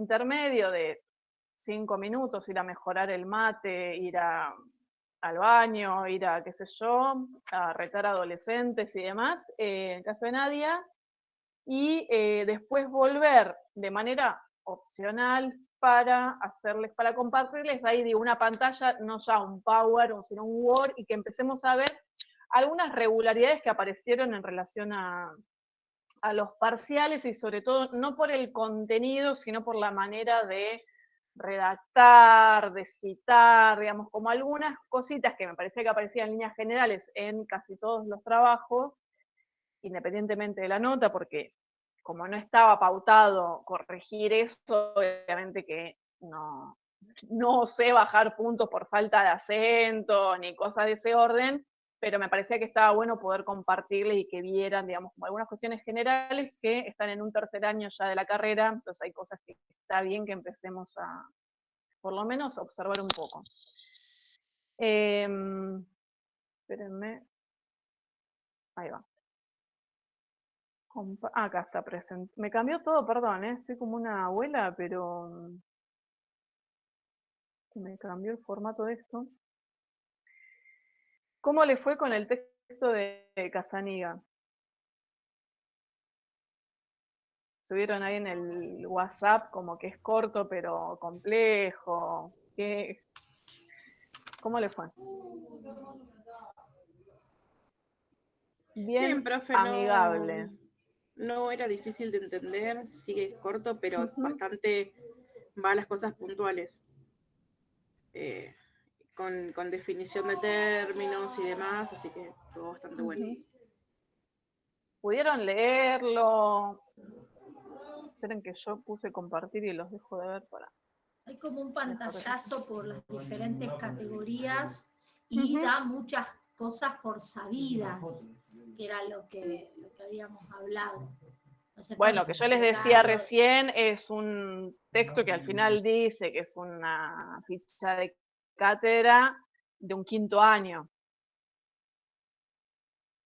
intermedio de 5 minutos, ir a mejorar el mate, ir al baño, ir a, qué sé yo, a retar adolescentes y demás, en el caso de Nadia, y después volver de manera opcional para compartirles ahí de una pantalla, no ya un Power, sino un Word, y que empecemos a ver algunas regularidades que aparecieron en relación a los parciales y sobre todo no por el contenido, sino por la manera de redactar, de citar, digamos, como algunas cositas que me parecía que aparecían en líneas generales en casi todos los trabajos, independientemente de la nota, porque como no estaba pautado corregir eso, obviamente que no sé bajar puntos por falta de acento ni cosas de ese orden, pero me parecía que estaba bueno poder compartirles y que vieran, digamos, como algunas cuestiones generales que están en un tercer año ya de la carrera, entonces hay cosas que está bien que empecemos a, por lo menos, a observar un poco. Espérenme. Ahí va. Acá está presente. Me cambió todo, perdón, estoy como una abuela, pero me cambió el formato de esto. ¿Cómo le fue con el texto de Casaniga? Subieron ahí en el WhatsApp como que es corto pero complejo. ¿Cómo le fue? Bien, profe, amigable. no era difícil de entender, sigue corto, pero bastante va a las cosas puntuales. Con definición de términos y demás, así que estuvo bastante bueno. ¿Pudieron leerlo? Esperen que yo puse compartir y los dejo de ver para... Hay como un pantallazo por las diferentes categorías y da muchas cosas por sabidas, que era lo que habíamos hablado. No sé, bueno, que yo les decía recién, es un texto que al final dice que es una ficha de cátedra de un 5º año.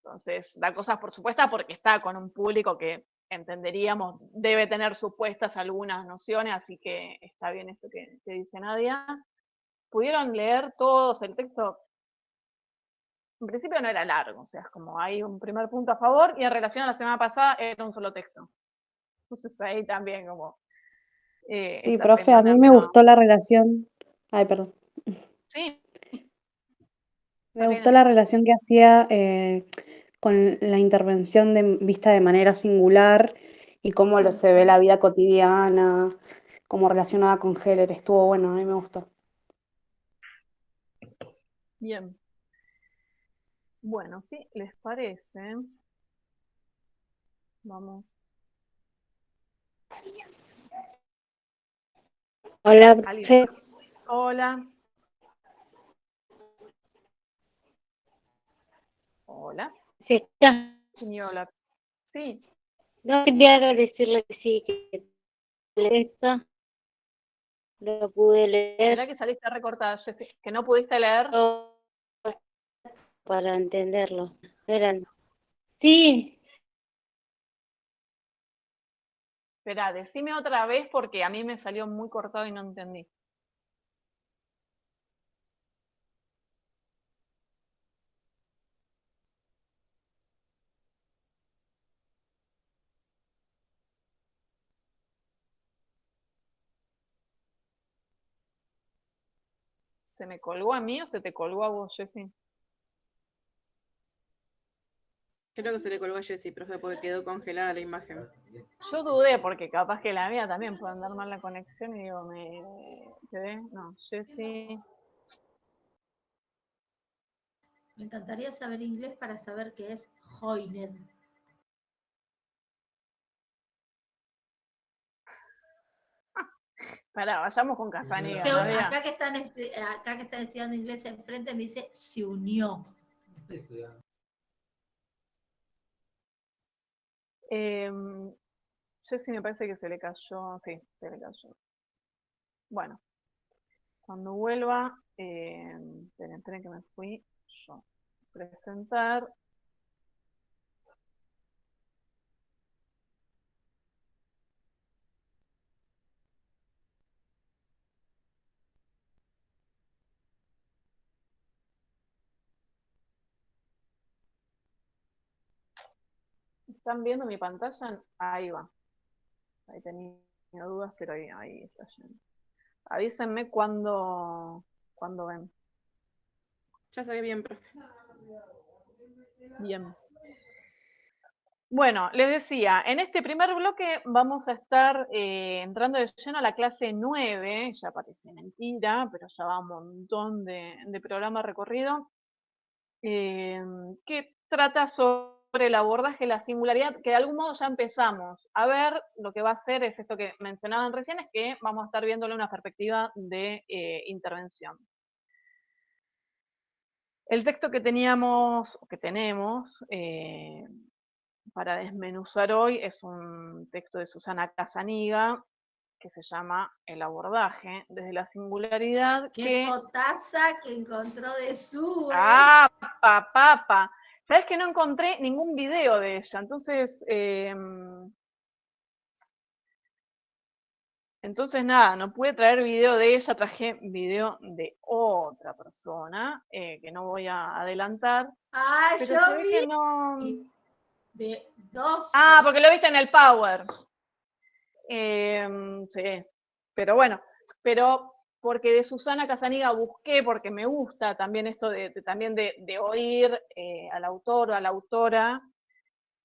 Entonces, da cosas por supuestas porque está con un público que entenderíamos debe tener supuestas algunas nociones, así que está bien esto que dice Nadia. ¿Pudieron leer todos el texto? En principio no era largo, o sea, es como hay un primer punto a favor y en relación a la semana pasada era un solo texto. Entonces ahí también como... sí, profe, a mí me gustó la relación. Ay, perdón. Sí. Me gustó la relación que hacía con la intervención vista de manera singular y cómo se ve la vida cotidiana, cómo relacionada con Heller. Estuvo bueno, a mí me gustó. Bien. Bueno, si les parece, vamos. Hola, profe. Hola. Hola. ¿Sí está? Señora. Sí. No quería decirle que sí, que esto lo pude leer. Mirá que saliste recortada, Jessy, que no pudiste leer. Para entenderlo. Eran. Sí. Espera, decime otra vez porque a mí me salió muy cortado y no entendí. ¿Se me colgó a mí o se te colgó a vos, Jessy? Creo que se le colgó a Jessy, profe, porque quedó congelada la imagen. Yo dudé porque capaz que la mía también puede andar mal la conexión y digo, ¿quedé? No, Jessy. Me encantaría saber inglés para saber qué es Hoyner. Pará, vayamos con Casaniga. Acá que están estudiando inglés enfrente me dice se unió. Jessy me parece que se le cayó, sí, se le cayó. Bueno, cuando vuelva, esperen que me fui yo. Presentar. ¿Están viendo mi pantalla? Ahí va. Ahí tenía dudas, pero ahí está yendo. Avísenme cuando ven. Ya se ve bien, profe. Bien. Bueno, les decía, en este primer bloque vamos a estar entrando de lleno a la clase 9, ya parece mentira, pero ya va un montón de programa recorrido, que trata sobre el abordaje de la singularidad, que de algún modo ya empezamos a ver. Lo que va a hacer es esto que mencionaban recién, es que vamos a estar viéndole una perspectiva de intervención. El texto que teníamos, o que tenemos, para desmenuzar hoy es un texto de Susana Casaniga que se llama El abordaje desde la singularidad. ¡Qué fotaza que encontró de su! ¡Ah, papa! ¿Sabes que no encontré ningún video de ella? Entonces nada, no pude traer video de ella, traje video de otra persona, que no voy a adelantar. Ah, pero yo se ve vi que no... de dos. Ah, porque lo viste en el Power. Sí, pero bueno, pero porque de Susana Casaniga busqué, porque me gusta también esto también de oír al autor o a la autora,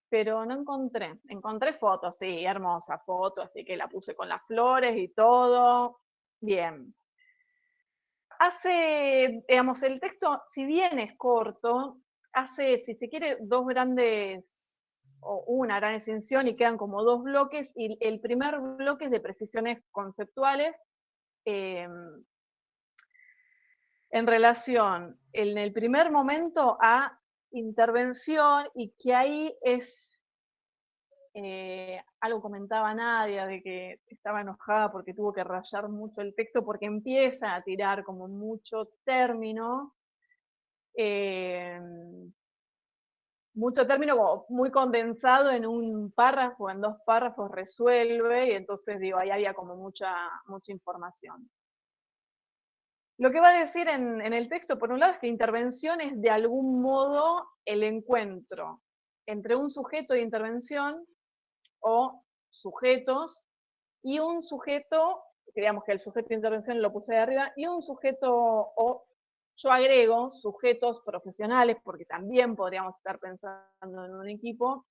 pero no encontré fotos, sí, hermosa foto, así que la puse con las flores y todo, bien. Hace, digamos, el texto, si bien es corto, hace, si se quiere, dos grandes, o una gran extensión, y quedan como dos bloques, y el primer bloque es de precisiones conceptuales, en relación, en el primer momento, a intervención, y que ahí es, algo comentaba Nadia, de que estaba enojada porque tuvo que rayar mucho el texto, porque empieza a tirar como mucho término, mucho término como muy condensado en un párrafo, en dos párrafos resuelve, y entonces digo, ahí había como mucha información. Lo que va a decir en el texto, por un lado, es que intervención es de algún modo el encuentro entre un sujeto de intervención o sujetos y un sujeto, que digamos que el sujeto de intervención lo puse de arriba, y un sujeto, o yo agrego sujetos profesionales, porque también podríamos estar pensando en un equipo,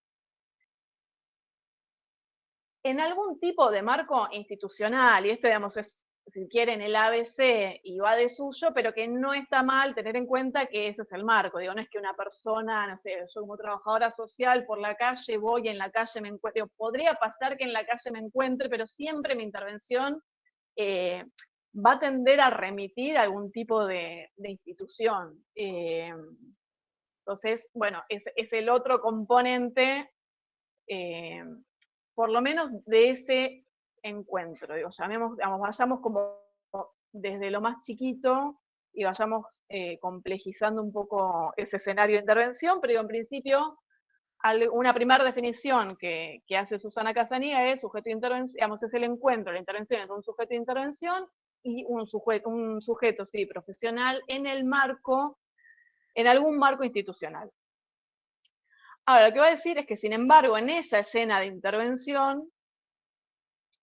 en algún tipo de marco institucional, y esto, digamos, es, si quieren, el ABC y va de suyo, pero que no está mal tener en cuenta que ese es el marco. Digo, no es que una persona, no sé, yo como trabajadora social por la calle voy y en la calle me encuentro, podría pasar que en la calle me encuentre, pero siempre mi intervención va a tender a remitir a algún tipo de institución. Entonces, bueno, es el otro componente, por lo menos de ese encuentro. Digo, digamos, vayamos como desde lo más chiquito y vayamos complejizando un poco ese escenario de intervención, pero digo, en principio, una primera definición que hace Susana Casaniga es sujeto de intervención, digamos, es el encuentro, la intervención entre un sujeto de intervención y un sujeto, sí, profesional en el marco, en algún marco institucional. Ahora, lo que va a decir es que, sin embargo, en esa escena de intervención,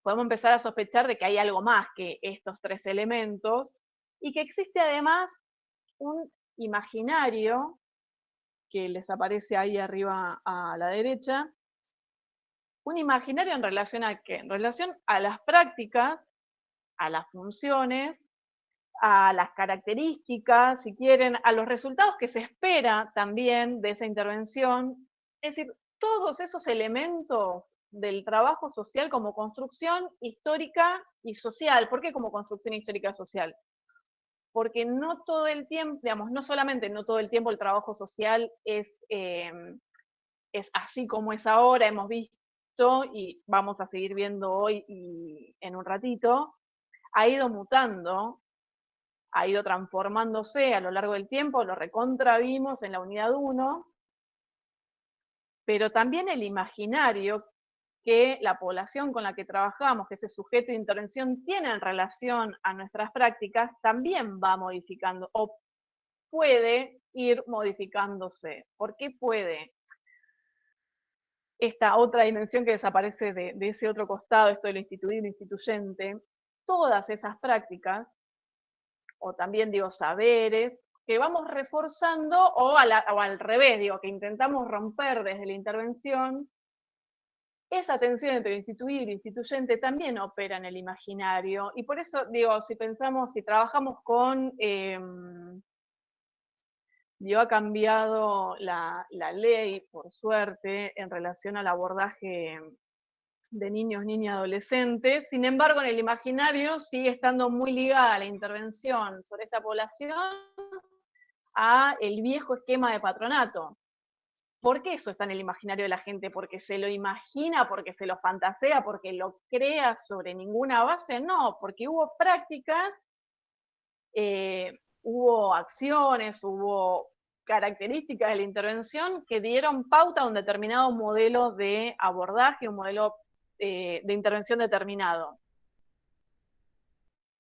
podemos empezar a sospechar de que hay algo más que estos tres elementos, y que existe además un imaginario, que les aparece ahí arriba a la derecha, un imaginario en relación a qué, en relación a las prácticas, a las funciones, a las características, si quieren, a los resultados que se espera también de esa intervención. Es decir, todos esos elementos del trabajo social como construcción histórica y social. ¿Por qué como construcción histórica y social? Porque no todo el tiempo, digamos, no solamente no todo el tiempo el trabajo social es así como es ahora, hemos visto y vamos a seguir viendo hoy y en un ratito, ha ido mutando, ha ido transformándose a lo largo del tiempo, lo recontravimos en la unidad 1, pero también el imaginario que la población con la que trabajamos, que ese sujeto de intervención tiene en relación a nuestras prácticas, también va modificando o puede ir modificándose. ¿Por qué puede? esta otra dimensión que desaparece de ese otro costado, esto de lo instituido y lo instituyente, todas esas prácticas, o también digo saberes, que vamos reforzando o al revés, digo, que intentamos romper desde la intervención, esa tensión entre lo instituido y lo instituyente también opera en el imaginario, y por eso digo, si pensamos, si trabajamos con, ha cambiado la ley, por suerte, en relación al abordaje de niños, niñas y adolescentes. Sin embargo, en el imaginario sigue estando muy ligada la intervención sobre esta población a el viejo esquema de patronato. ¿Por qué eso está en el imaginario de la gente? ¿Porque se lo imagina, porque se lo fantasea, porque lo crea sobre ninguna base? No, porque hubo prácticas, hubo acciones, hubo características de la intervención que dieron pauta a un determinado modelo de abordaje, un modelo de intervención determinado.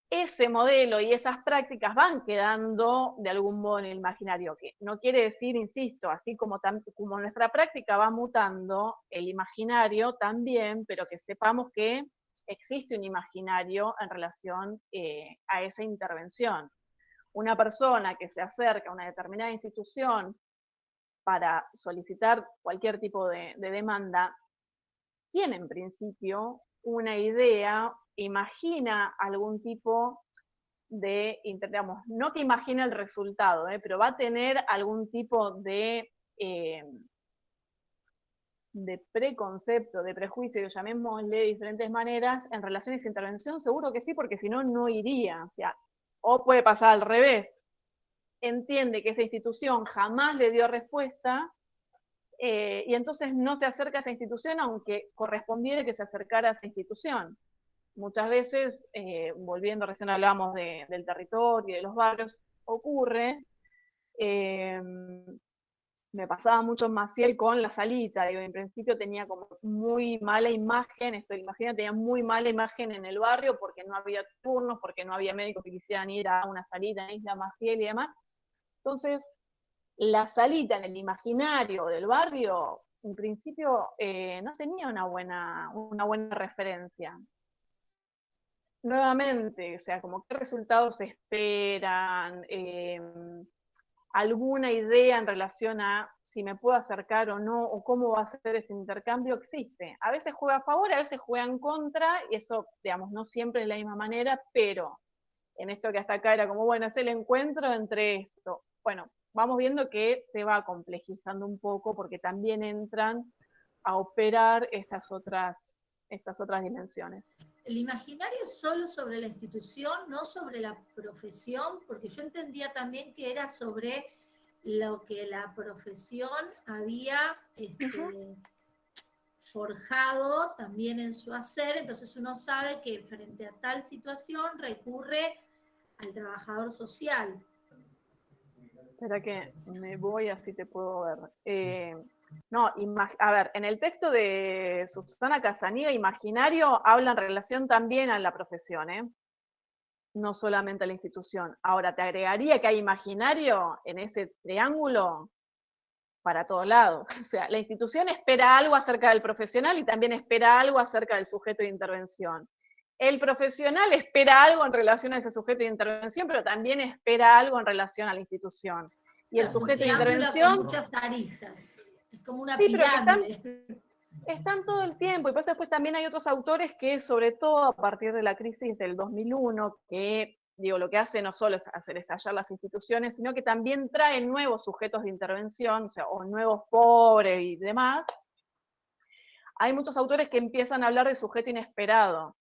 Ese modelo y esas prácticas van quedando de algún modo en el imaginario, que no quiere decir, insisto, así como nuestra práctica va mutando, el imaginario también, pero que sepamos que existe un imaginario en relación a esa intervención. Una persona que se acerca a una determinada institución para solicitar cualquier tipo de demanda, tiene en principio una idea, imagina algún tipo de, digamos, no que imagine el resultado, pero va a tener algún tipo de preconcepto, de prejuicio, llamémosle de diferentes maneras, en relación a esa intervención, seguro que sí, porque si no, no iría. O sea, o puede pasar al revés. Entiende que esa institución jamás le dio respuesta, y entonces no se acerca a esa institución, aunque correspondiera que se acercara a esa institución. Muchas veces, volviendo, recién hablábamos del territorio y de los barrios, ocurre, me pasaba mucho en Maciel con la salita, digo, en principio tenía como muy mala imagen, imagínate, tenía muy mala imagen en el barrio porque no había turnos, porque no había médicos que quisieran ir a una salita en Isla Maciel y demás. Entonces, la salita en el imaginario del barrio, en principio, no tenía una buena referencia. Nuevamente, o sea, como qué resultados se esperan, alguna idea en relación a si me puedo acercar o no, o cómo va a ser ese intercambio, existe. A veces juega a favor, a veces juega en contra, y eso, digamos, no siempre de la misma manera, pero en esto que hasta acá era como, bueno, es el encuentro entre esto. Bueno, vamos viendo que se va complejizando un poco porque también entran a operar estas otras dimensiones. El imaginario es solo sobre la institución, no sobre la profesión, porque yo entendía también que era sobre lo que la profesión había forjado también en su hacer, entonces uno sabe que frente a tal situación recurre al trabajador social. Espera que me voy, así te puedo ver. No, a ver, en el texto de Susana Casaniga, imaginario habla en relación también a la profesión, no solamente a la institución. Ahora, te agregaría que hay imaginario en ese triángulo para todos lados. O sea, la institución espera algo acerca del profesional y también espera algo acerca del sujeto de intervención. El profesional espera algo en relación a ese sujeto de intervención, pero también espera algo en relación a la institución. Y el sujeto de intervención... Con muchas aristas. Es como una sí, pirámide. Pero que están todo el tiempo. Y después también hay otros autores que, sobre todo a partir de la crisis del 2001, que digo, lo que hace no solo es hacer estallar las instituciones, sino que también trae nuevos sujetos de intervención, o sea, o nuevos pobres y demás. Hay muchos autores que empiezan a hablar de sujeto inesperado.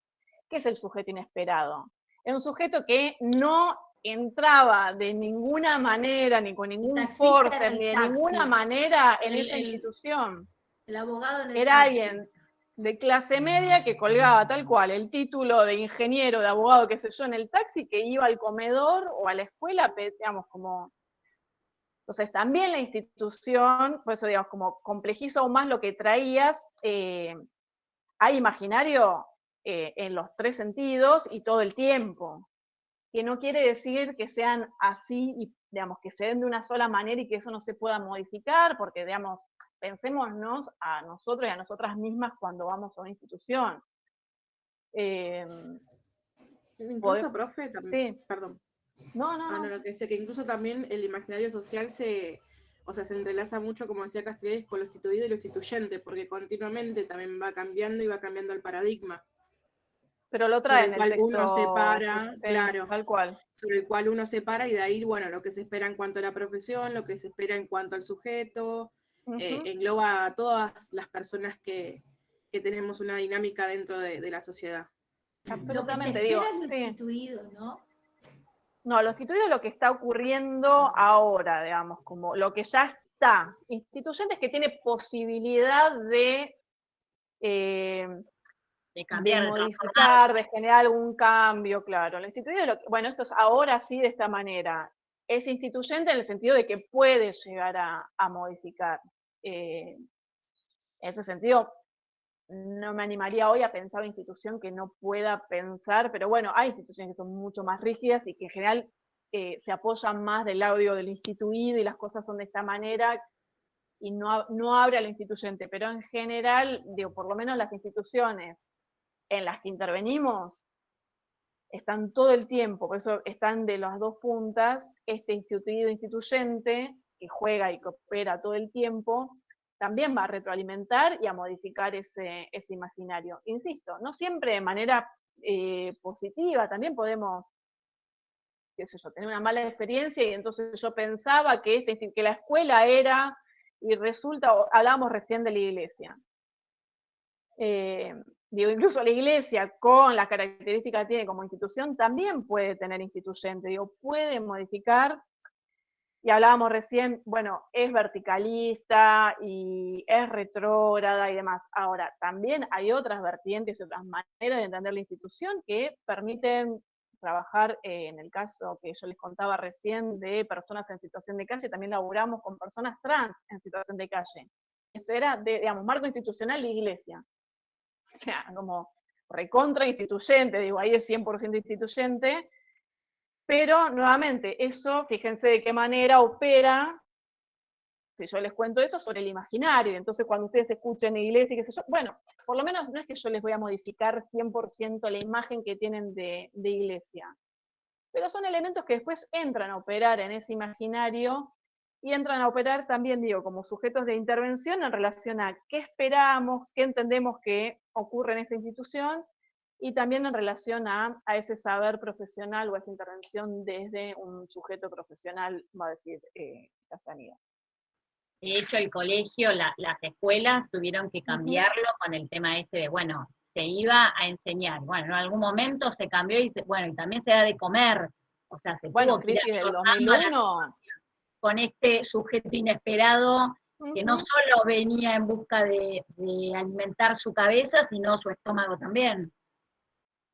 ¿Qué es el sujeto inesperado? Es un sujeto que no entraba de ninguna manera, ni con ningún force, ni de ninguna manera en esa institución. El abogado en el Era taxi. Alguien de clase media que colgaba tal cual el título de ingeniero, de abogado, qué sé yo, en el taxi, que iba al comedor o a la escuela, digamos, como... Entonces también la institución, por eso digamos, como complejizo aún más lo que traías, hay imaginario en los tres sentidos y todo el tiempo, que no quiere decir que sean así y digamos que se den de una sola manera y que eso no se pueda modificar, porque digamos, pensémonos a nosotros y a nosotras mismas cuando vamos a una institución. Incluso, profe, también, sí. perdón. No, lo que decía, que incluso también el imaginario social se entrelaza mucho, como decía Castells, con lo instituido y lo instituyente, porque continuamente también va cambiando y va cambiando el paradigma. Pero lo trae en el texto. Uno se para, sí, claro, tal cual. sobre el cual uno se para, y de ahí, bueno, lo que se espera en cuanto a la profesión, lo que se espera en cuanto al sujeto, engloba a todas las personas que tenemos una dinámica dentro de la sociedad. Absolutamente, lo que se espera es lo instituido, ¿no? No, lo instituido es lo que está ocurriendo ahora, digamos, como lo que ya está. Instituyente es que tiene posibilidad de cambiar, de modificar, de generar algún cambio, claro. Lo instituido es bueno, esto es ahora sí de esta manera. Es instituyente en el sentido de que puede llegar a modificar. En ese sentido, no me animaría hoy a pensar una institución que no pueda pensar, pero bueno, hay instituciones que son mucho más rígidas y que en general se apoyan más del audio del instituido y las cosas son de esta manera y no abre a lo instituyente, pero en general, digo, por lo menos las instituciones en las que intervenimos están todo el tiempo, por eso están de las dos puntas, este instituido instituyente que juega y que opera todo el tiempo, también va a retroalimentar y a modificar ese imaginario. Insisto, no siempre de manera positiva, también podemos, qué sé yo, tener una mala experiencia y entonces yo pensaba que la escuela era, y resulta, hablábamos recién de la iglesia. Digo, incluso la iglesia, con las características que tiene como institución, también puede tener instituyente, digo, puede modificar. Y hablábamos recién, bueno, es verticalista y es retrógrada y demás. Ahora, también hay otras vertientes y otras maneras de entender la institución que permiten trabajar, en el caso que yo les contaba recién de personas en situación de calle, también laburamos con personas trans en situación de calle. Esto era, digamos, marco institucional de iglesia. O sea, como recontra instituyente, digo, ahí es 100% instituyente, pero nuevamente, eso, fíjense de qué manera opera, si yo les cuento esto, sobre el imaginario. Entonces, cuando ustedes escuchen iglesia y qué sé yo, bueno, por lo menos no es que yo les voy a modificar 100% la imagen que tienen de iglesia, pero son elementos que después entran a operar en ese imaginario y entran a operar también, digo, como sujetos de intervención en relación a qué esperamos, qué entendemos que ocurre en esta institución, y también en relación a ese saber profesional o a esa intervención desde un sujeto profesional, va a decir Casanía. De hecho, el colegio, las escuelas tuvieron que cambiarlo con el tema este de, bueno, se iba a enseñar. Bueno, en algún momento se cambió y, bueno, y también se da de comer. O sea, se tuvo que ir crisis del 2001. Con este sujeto inesperado que no solo venía en busca de alimentar su cabeza, sino su estómago también.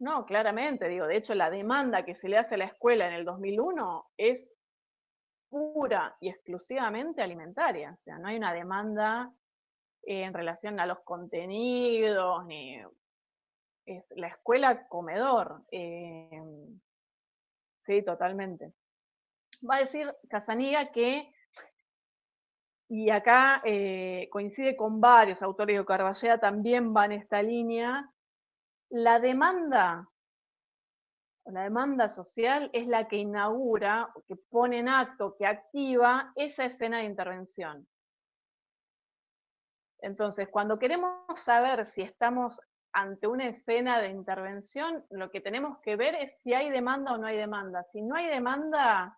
No, claramente, digo, de hecho la demanda que se le hace a la escuela en el 2001 es pura y exclusivamente alimentaria, o sea, no hay una demanda en relación a los contenidos, ni es la escuela comedor. Sí, totalmente. Va a decir Casanía que, y acá coincide con varios autores de Carballea, también va en esta línea, la demanda social es la que inaugura, que pone en acto, que activa esa escena de intervención. Entonces, cuando queremos saber si estamos ante una escena de intervención, lo que tenemos que ver es si hay demanda o no hay demanda. Si no hay demanda,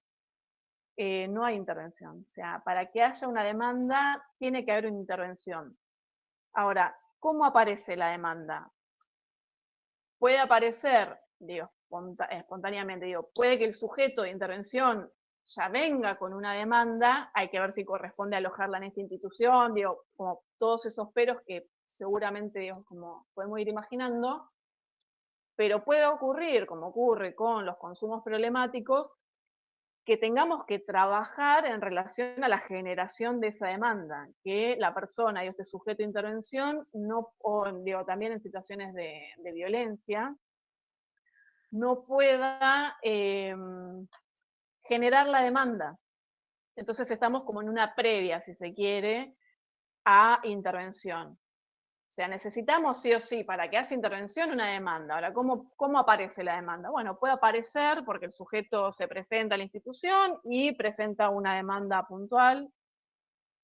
no hay intervención. O sea, para que haya una demanda, tiene que haber una intervención. Ahora, ¿cómo aparece la demanda? Puede aparecer, digo, espontáneamente, digo, puede que el sujeto de intervención ya venga con una demanda, hay que ver si corresponde alojarla en esta institución, digo, como todos esos peros que seguramente, digo, como podemos ir imaginando, pero puede ocurrir, como ocurre con los consumos problemáticos, que tengamos que trabajar en relación a la generación de esa demanda, que la persona y este sujeto de intervención, no, o digo, también en situaciones de violencia, no pueda generar la demanda. Entonces estamos como en una previa, si se quiere, a intervención. O sea, necesitamos sí o sí, para que haga intervención, una demanda. Ahora, ¿cómo aparece la demanda? Bueno, puede aparecer porque el sujeto se presenta a la institución y presenta una demanda puntual,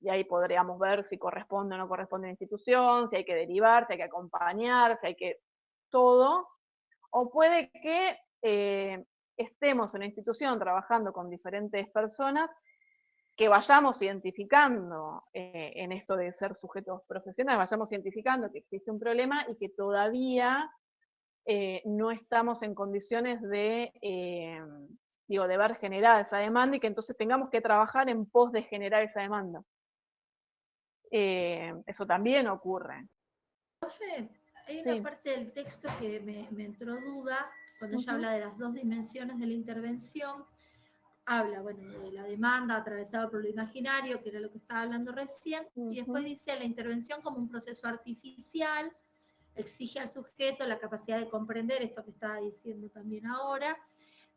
y ahí podríamos ver si corresponde o no corresponde a la institución, si hay que derivar, si hay que acompañar, si hay que todo. O puede que estemos en la institución trabajando con diferentes personas que vayamos identificando en esto de ser sujetos profesionales, vayamos identificando que existe un problema y que todavía no estamos en condiciones de, de ver generada esa demanda y que entonces tengamos que trabajar en pos de generar esa demanda. Eso también ocurre. Profe, hay Sí. una parte del texto que me entró duda, cuando ella habla de las dos dimensiones de la intervención, habla, bueno, de la demanda atravesada por lo imaginario, que era lo que estaba hablando recién, y después dice la intervención como un proceso artificial, exige al sujeto la capacidad de comprender esto que estaba diciendo también ahora,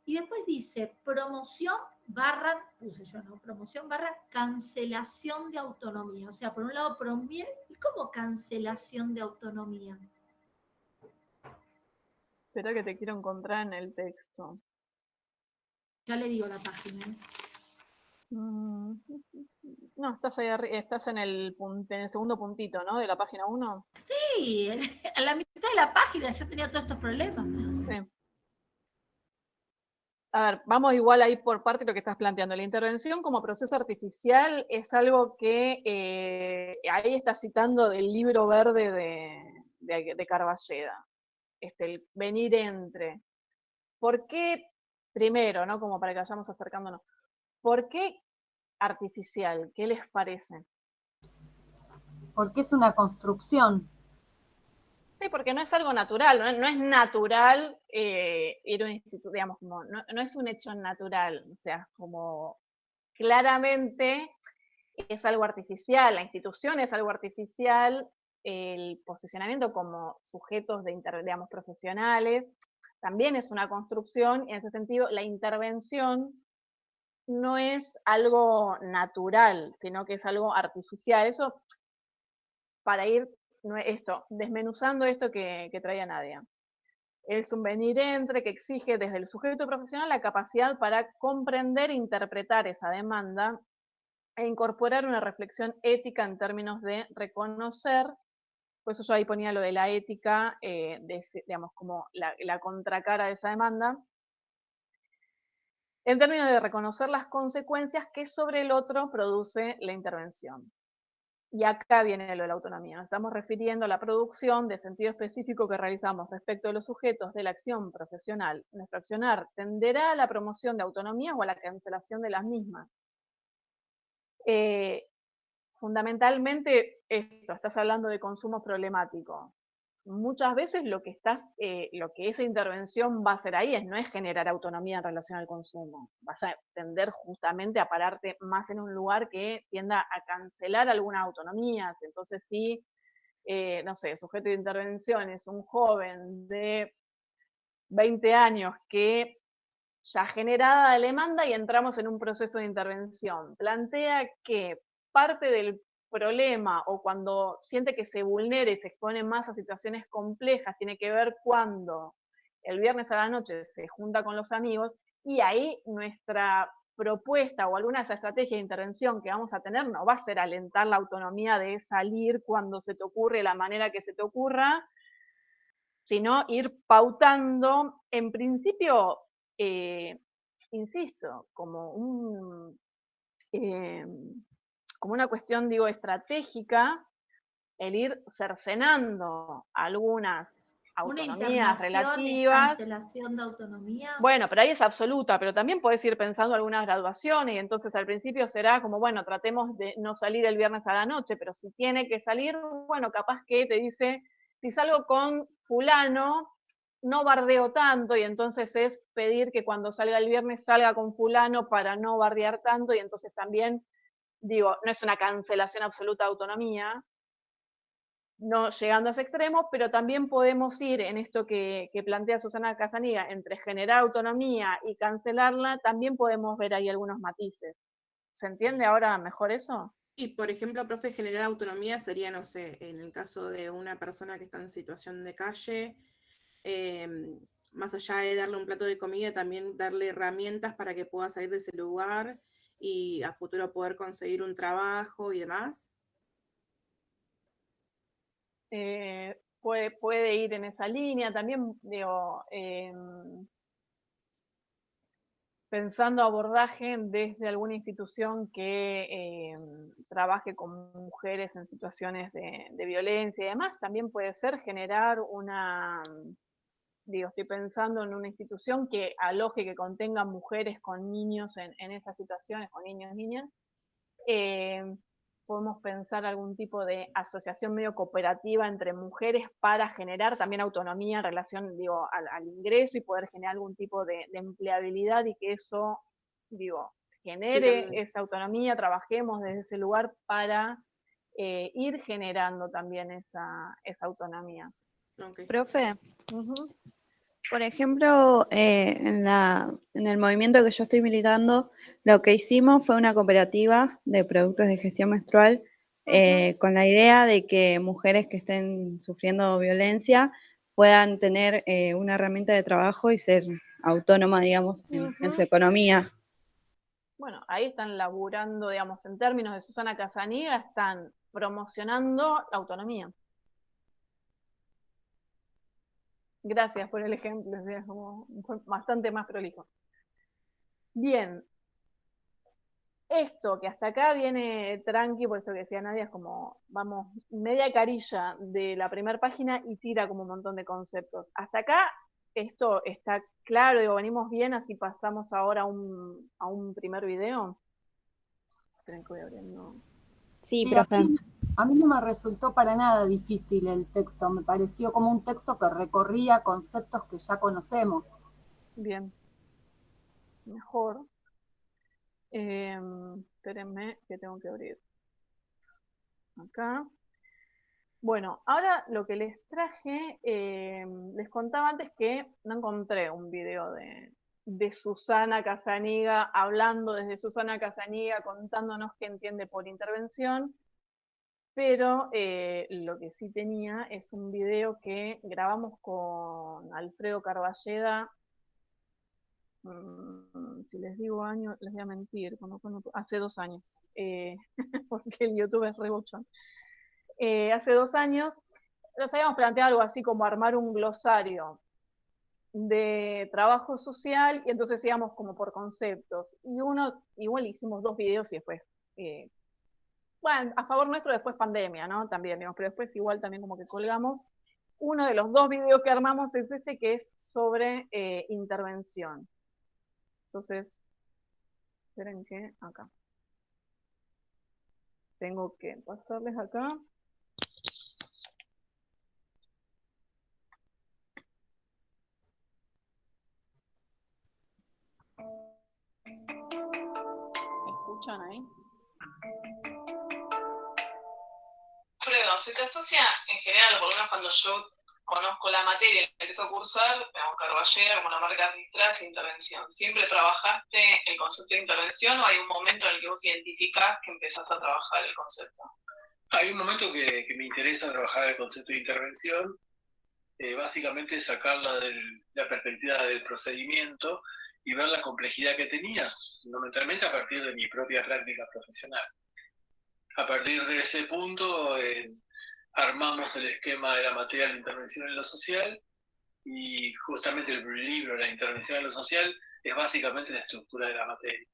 y después dice promoción barra, puse yo, ¿no? Promoción barra cancelación de autonomía. O sea, por un lado, ¿y cómo cancelación de autonomía? Espera que te quiero encontrar en el texto. Ya le digo la página. No, estás ahí arriba, estás en el segundo puntito, ¿no? De la página 1. Sí, a la mitad de la página ya tenía todos estos problemas. Sí. A ver, vamos igual ahí por parte de lo que estás planteando. La intervención como proceso artificial es algo que ahí está citando del libro verde de Carballeda, el venir entre. ¿Por qué, primero, ¿no? Como para que vayamos acercándonos, ¿por qué artificial? ¿Qué les parece? Porque es una construcción. Sí, porque no es algo natural, no es natural ir a un instituto, digamos, como, no es un hecho natural, o sea, como claramente es algo artificial, la institución es algo artificial, el posicionamiento como sujetos digamos, profesionales también es una construcción, y en ese sentido la intervención no es algo natural, sino que es algo artificial. Eso para ir desmenuzando esto que traía Nadia. Es un venir entre que exige desde el sujeto profesional la capacidad para comprender e interpretar esa demanda e incorporar una reflexión ética en términos de reconocer, por eso yo ahí ponía lo de la ética, digamos, como la contracara de esa demanda, en términos de reconocer las consecuencias que sobre el otro produce la intervención. Y acá viene lo de la autonomía. Nos estamos refiriendo a la producción de sentido específico que realizamos respecto de los sujetos de la acción profesional. Nuestro accionar tenderá a la promoción de autonomía o a la cancelación de las mismas. Fundamentalmente esto, estás hablando de consumo problemático. Muchas veces lo que esa intervención va a hacer ahí no es generar autonomía en relación al consumo. Vas a tender justamente a pararte más en un lugar que tienda a cancelar algunas autonomías. Entonces, si, no sé, sujeto de intervención es un joven de 20 años que ya generada la demanda y entramos en un proceso de intervención. Plantea que parte del problema o cuando siente que se vulnera y se expone más a situaciones complejas tiene que ver cuando el viernes a la noche se junta con los amigos y ahí nuestra propuesta o alguna de esas estrategias de intervención que vamos a tener no va a ser alentar la autonomía de salir cuando se te ocurre, la manera que se te ocurra, sino ir pautando, en principio, insisto, como una cuestión, digo, estratégica, el ir cercenando algunas Una autonomías internación es relativas. cancelación de autonomía. Bueno, pero ahí es absoluta, pero también podés ir pensando algunas graduaciones, y entonces al principio será como, bueno, tratemos de no salir el viernes a la noche, pero si tiene que salir, bueno, capaz que te dice, si salgo con fulano, no bardeo tanto, y entonces es pedir que cuando salga el viernes salga con fulano para no bardear tanto, y entonces también, digo, no es una cancelación absoluta de autonomía, no llegando a ese extremo, pero también podemos ir en esto que plantea Susana Casaniga, entre generar autonomía y cancelarla, también podemos ver ahí algunos matices. ¿Se entiende ahora mejor eso? Y, por ejemplo, profe, generar autonomía sería, no sé, en el caso de una persona que está en situación de calle, más allá de darle un plato de comida, también darle herramientas para que pueda salir de ese lugar y a futuro poder conseguir un trabajo y demás. Puede ir en esa línea. También, digo, pensando abordaje desde alguna institución que trabaje con mujeres en situaciones de violencia y demás, también puede ser generar estoy pensando en una institución que aloje, que contenga mujeres con niños en esas situaciones, con niños y niñas. Podemos pensar algún tipo de asociación medio cooperativa entre mujeres para generar también autonomía en relación, al ingreso y poder generar algún tipo de empleabilidad y que eso, genere esa autonomía, trabajemos desde ese lugar para ir generando también esa autonomía. Okay. Profe, por ejemplo, en el movimiento que yo estoy militando, lo que hicimos fue una cooperativa de productos de gestión menstrual con la idea de que mujeres que estén sufriendo violencia puedan tener una herramienta de trabajo y ser autónomas, digamos, en su economía. Bueno, ahí están laburando, digamos, en términos de Susana Casaniga, están promocionando la autonomía. Gracias por el ejemplo, fue bastante más prolijo. Bien. Esto que hasta acá viene tranqui, por eso que decía Nadia, es como, vamos, media carilla de la primera página y tira como un montón de conceptos. Hasta acá esto está claro, digo, venimos bien, así pasamos ahora a un primer video. Esperen que voy abriendo. Sí, Sí, profe. a mí no me resultó para nada difícil el texto, me pareció como un texto que recorría conceptos que ya conocemos. Bien. Mejor. Espérenme que tengo que abrir. Acá. Bueno, ahora lo que les traje, les contaba antes que no encontré un video de Susana Casaniga, hablando desde Susana Casaniga, contándonos qué entiende por intervención, pero lo que sí tenía es un video que grabamos con Alfredo Carballeda, si les digo año, les voy a mentir, hace 2 años, porque el YouTube es rebochón. Hace 2 años nos habíamos planteado algo así como armar un glosario de trabajo social y entonces íbamos como por conceptos. Y igual hicimos 2 videos y después, bueno, a favor nuestro después pandemia, ¿no? También, digamos, pero después igual también como que colgamos. Uno de los 2 videos que armamos es este que es sobre intervención. Entonces, esperen que acá. Tengo que pasarles acá. ¿Me escuchan ahí? Alfredo, ¿se te asocia en general, por lo menos cuando yo conozco la materia y la empiezo a cursar, digamos, Carballeda como la marca registrada es intervención? ¿Siempre trabajaste el concepto de intervención o hay un momento en el que vos identificás que empezás a trabajar el concepto? Hay un momento que me interesa trabajar el concepto de intervención, básicamente sacarla de la perspectiva del procedimiento y ver la complejidad que tenías, fundamentalmente a partir de mi propia práctica profesional. A partir de ese punto armamos el esquema de la materia de la intervención en lo social y justamente el libro, la intervención en lo social, es básicamente la estructura de la materia.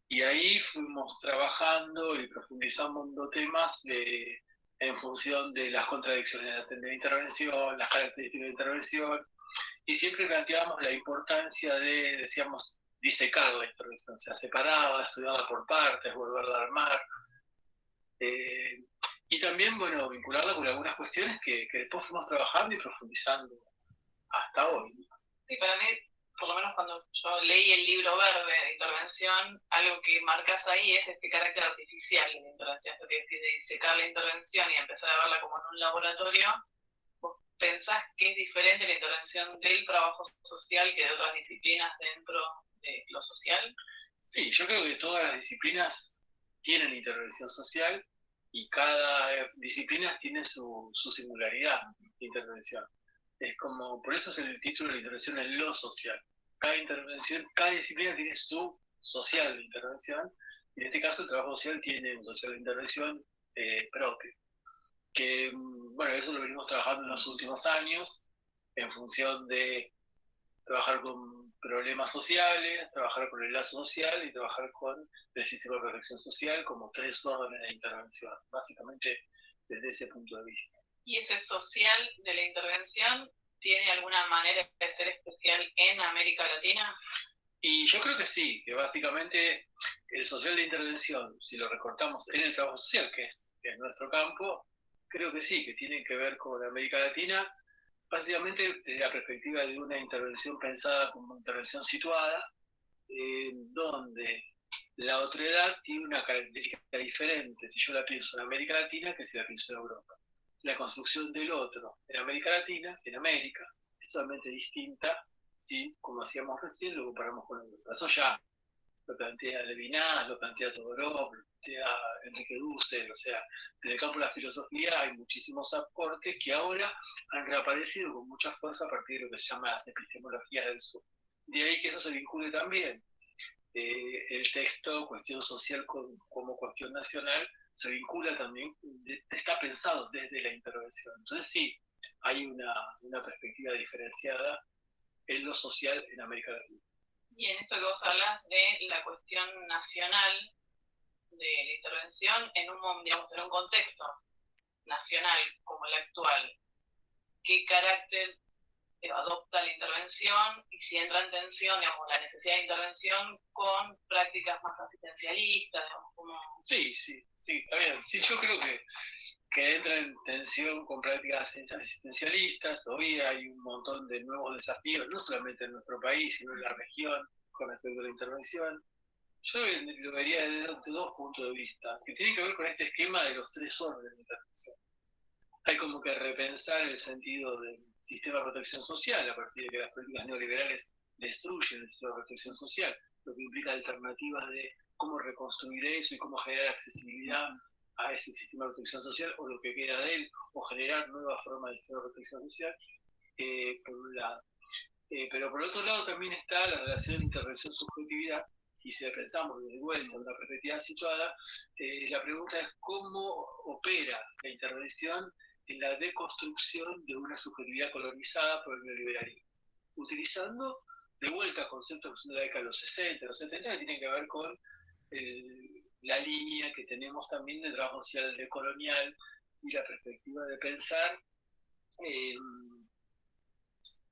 Y ahí fuimos trabajando y profundizando temas en función de las contradicciones de la intervención, las características de la intervención, y siempre planteábamos la importancia de, decíamos, disecar la intervención, o sea, separada, estudiarla por partes, volverla a armar, y también, bueno, vincularla con algunas cuestiones que después fuimos trabajando y profundizando hasta hoy. Sí, para mí, por lo menos cuando yo leí el libro verde de intervención, algo que marcas ahí es este carácter artificial de la intervención, esto que decís de disecar la intervención y empezar a verla como en un laboratorio. ¿Vos pensás que es diferente la intervención del trabajo social que de otras disciplinas dentro de lo social? Sí, yo creo que todas las disciplinas tienen intervención social y cada disciplina tiene su singularidad de intervención. Es como, por eso es el título de la intervención en lo social. Cada disciplina tiene su social de intervención, y en este caso el trabajo social tiene un social de intervención propio. Que, bueno, eso lo venimos trabajando en los últimos años, en función de trabajar con problemas sociales, trabajar con el lazo social y trabajar con el sistema de protección social como 3 órdenes de intervención, básicamente desde ese punto de vista. ¿Y ese social de la intervención tiene alguna manera de ser especial en América Latina? Y yo creo que sí, que básicamente el social de intervención, si lo recortamos en el trabajo social, que es nuestro campo, creo que sí, que tiene que ver con América Latina, básicamente desde la perspectiva de una intervención pensada como intervención situada, donde la otredad tiene una característica diferente si yo la pienso en América Latina que si la pienso en Europa. La construcción del otro en América Latina, en América, es totalmente distinta si, como hacíamos recién, lo comparamos con Europa. Eso ya lo plantea Levinas, lo plantea Todorov, lo plantea Enrique Dussel, o sea, en el campo de la filosofía hay muchísimos aportes que ahora han reaparecido con mucha fuerza a partir de lo que se llama las epistemologías del sur. De ahí que eso se vincule también. El texto, cuestión social como cuestión nacional, se vincula también, está pensado desde la intervención. Entonces sí, hay una perspectiva diferenciada en lo social en América Latina. Y en esto que vos hablas de la cuestión nacional de la intervención en un contexto nacional como el actual, ¿qué carácter adopta la intervención y si entra en tensión, digamos, la necesidad de intervención con prácticas más asistencialistas, digamos, como... Sí, está bien. Sí, yo creo que entra en tensión con prácticas asistencialistas. Hoy hay un montón de nuevos desafíos, no solamente en nuestro país, sino en la región, con respecto a la intervención. Yo lo vería desde 2 puntos de vista, que tienen que ver con este esquema de los 3 órdenes de intervención. Hay como que repensar el sentido del sistema de protección social a partir de que las políticas neoliberales destruyen el sistema de protección social, lo que implica alternativas de cómo reconstruir eso y cómo generar accesibilidad a ese sistema de protección social o lo que queda de él, o generar nuevas formas de sistema de protección social, por un lado. Pero por otro lado también está la relación intervención-subjetividad, y si pensamos desde vuelta en una perspectiva situada, la pregunta es cómo opera la intervención en la deconstrucción de una subjetividad colonizada por el neoliberalismo, utilizando de vuelta conceptos de la década de los 60, los 70, que tienen que ver con la línea que tenemos también de trabajo social decolonial y la perspectiva de pensar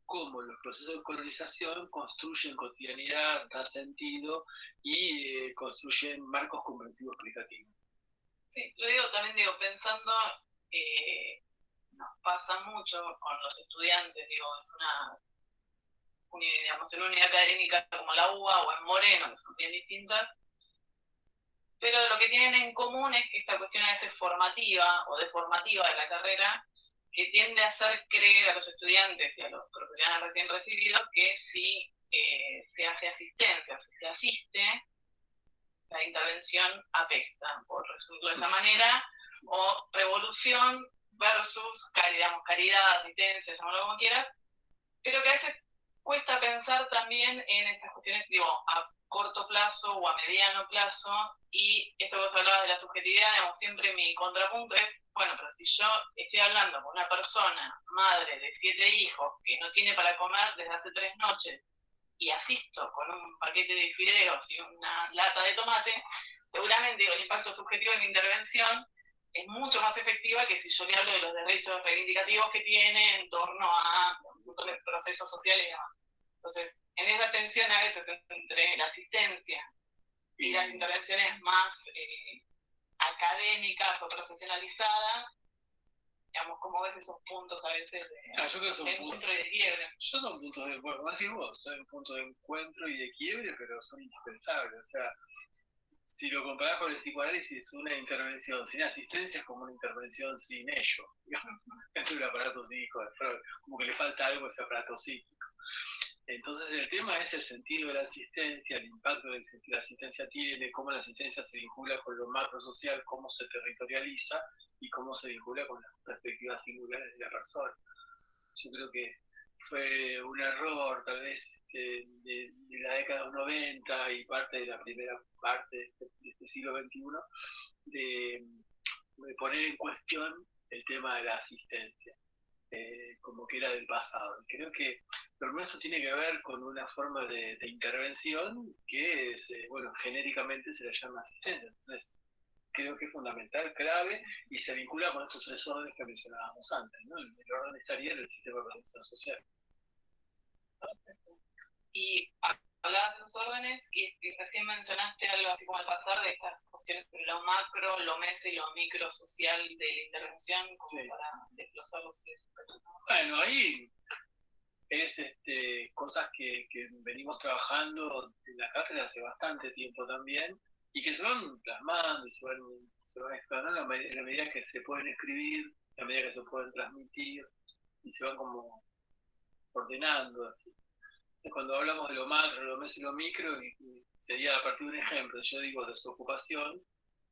cómo los procesos de colonización construyen cotidianidad, dan sentido y construyen marcos comprensivos explicativos. Sí, también pensando, nos pasa mucho con los estudiantes, en una unidad académica como la UBA o en Moreno, que son bien distintas, pero lo que tienen en común es que esta cuestión a veces formativa o deformativa de la carrera, que tiende a hacer creer a los estudiantes y a los profesionales recién recibidos que si se hace asistencia, si se asiste, la intervención apesta, por resumirlo de esta manera, o revolución versus caridad, asistencia, llamarlo como quieras, pero que a veces cuesta pensar también en estas cuestiones, a corto plazo o a mediano plazo, y esto que vos hablabas de la subjetividad, siempre mi contrapunto es, bueno, pero si yo estoy hablando con una persona, madre de 7 hijos, que no tiene para comer desde hace 3 noches, y asisto con un paquete de fideos y una lata de tomate, seguramente el impacto subjetivo de mi intervención es mucho más efectiva que si yo le hablo de los derechos reivindicativos que tiene en torno a un montón de procesos sociales y demás. Entonces, en esa tensión a veces entre la asistencia y las intervenciones más académicas o profesionalizadas, ¿cómo ves esos puntos a veces de encuentro y de quiebre? Yo son puntos de encuentro, más decís vos, son puntos de encuentro y de quiebre, pero son indispensables. O sea, si lo comparás con el psicoanálisis, una intervención sin asistencia es como una intervención sin ello, digamos, dentro del aparato psíquico, como que le falta algo a ese aparato psíquico. Entonces el tema es el sentido de la asistencia, el impacto que la asistencia tiene, cómo la asistencia se vincula con lo macro social, cómo se territorializa y cómo se vincula con las perspectivas singulares de la persona. Yo creo que fue un error tal vez de la década de los 90 y parte de la primera parte de este siglo XXI de poner en cuestión el tema de la asistencia, como que era del pasado. Y creo que lo nuestro tiene que ver con una forma de intervención que es, bueno, genéricamente se le llama asistencia. Entonces, creo que es fundamental, clave, y se vincula con estos tres órdenes que mencionábamos antes, ¿no? El orden estaría en el sistema de protección social. Y hablabas de los órdenes y recién mencionaste algo así como al pasar de estas cuestiones de lo macro, lo meso y lo micro social de la intervención, como para desglosarlos. Bueno, ahí es cosas que venimos trabajando en la cátedra hace bastante tiempo también, y que se van plasmando y se van explanando en la medida que se pueden escribir, en la medida que se pueden transmitir, y se van como ordenando así. Entonces, cuando hablamos de lo macro, lo meso y lo micro, sería a partir de un ejemplo, yo digo desocupación,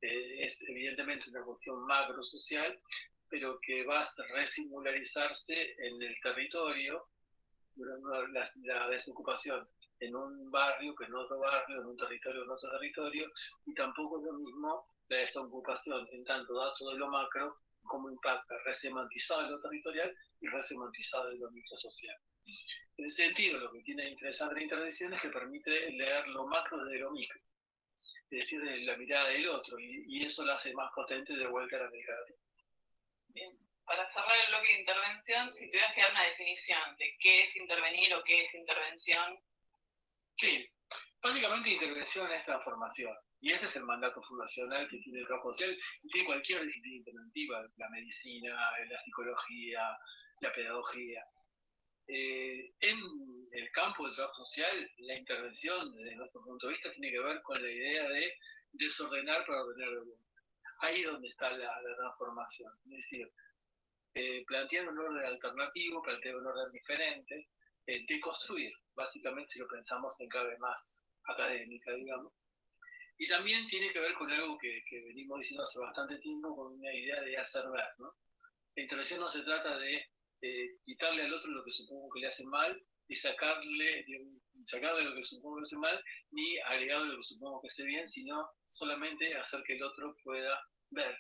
es evidentemente una cuestión macro social, pero que va a resingularizarse en el territorio, la desocupación en un barrio que en otro barrio, en un territorio en otro territorio, y tampoco es lo mismo la desocupación en tanto dato de lo macro como impacta resemantizado en lo territorial y resemantizado en lo microsocial. En ese sentido, lo que tiene interesante la intervención es que permite leer lo macro desde lo micro, es decir, de la mirada del otro, y eso lo hace más potente de vuelta a la mirada. Bien. Para cerrar el bloque de intervención, si tuvieras que dar una definición de qué es intervenir o qué es intervención. Sí, básicamente intervención es transformación, y ese es el mandato fundacional que tiene el trabajo social y tiene cualquier disciplina interventiva, la medicina, la psicología, la pedagogía. En el campo del trabajo social, la intervención, desde nuestro punto de vista, tiene que ver con la idea de desordenar para ordenar el mundo. Ahí es donde está la transformación, es decir, plantear un orden alternativo, plantear un orden diferente, deconstruir, básicamente si lo pensamos en clave más académica, digamos. Y también tiene que ver con algo que venimos diciendo hace bastante tiempo, con una idea de hacer ver, ¿no? La intervención no se trata de quitarle al otro lo que supongo que le hace mal, y sacarle lo que supongo que hace mal, ni agregarle lo que supongo que hace bien, sino solamente hacer que el otro pueda ver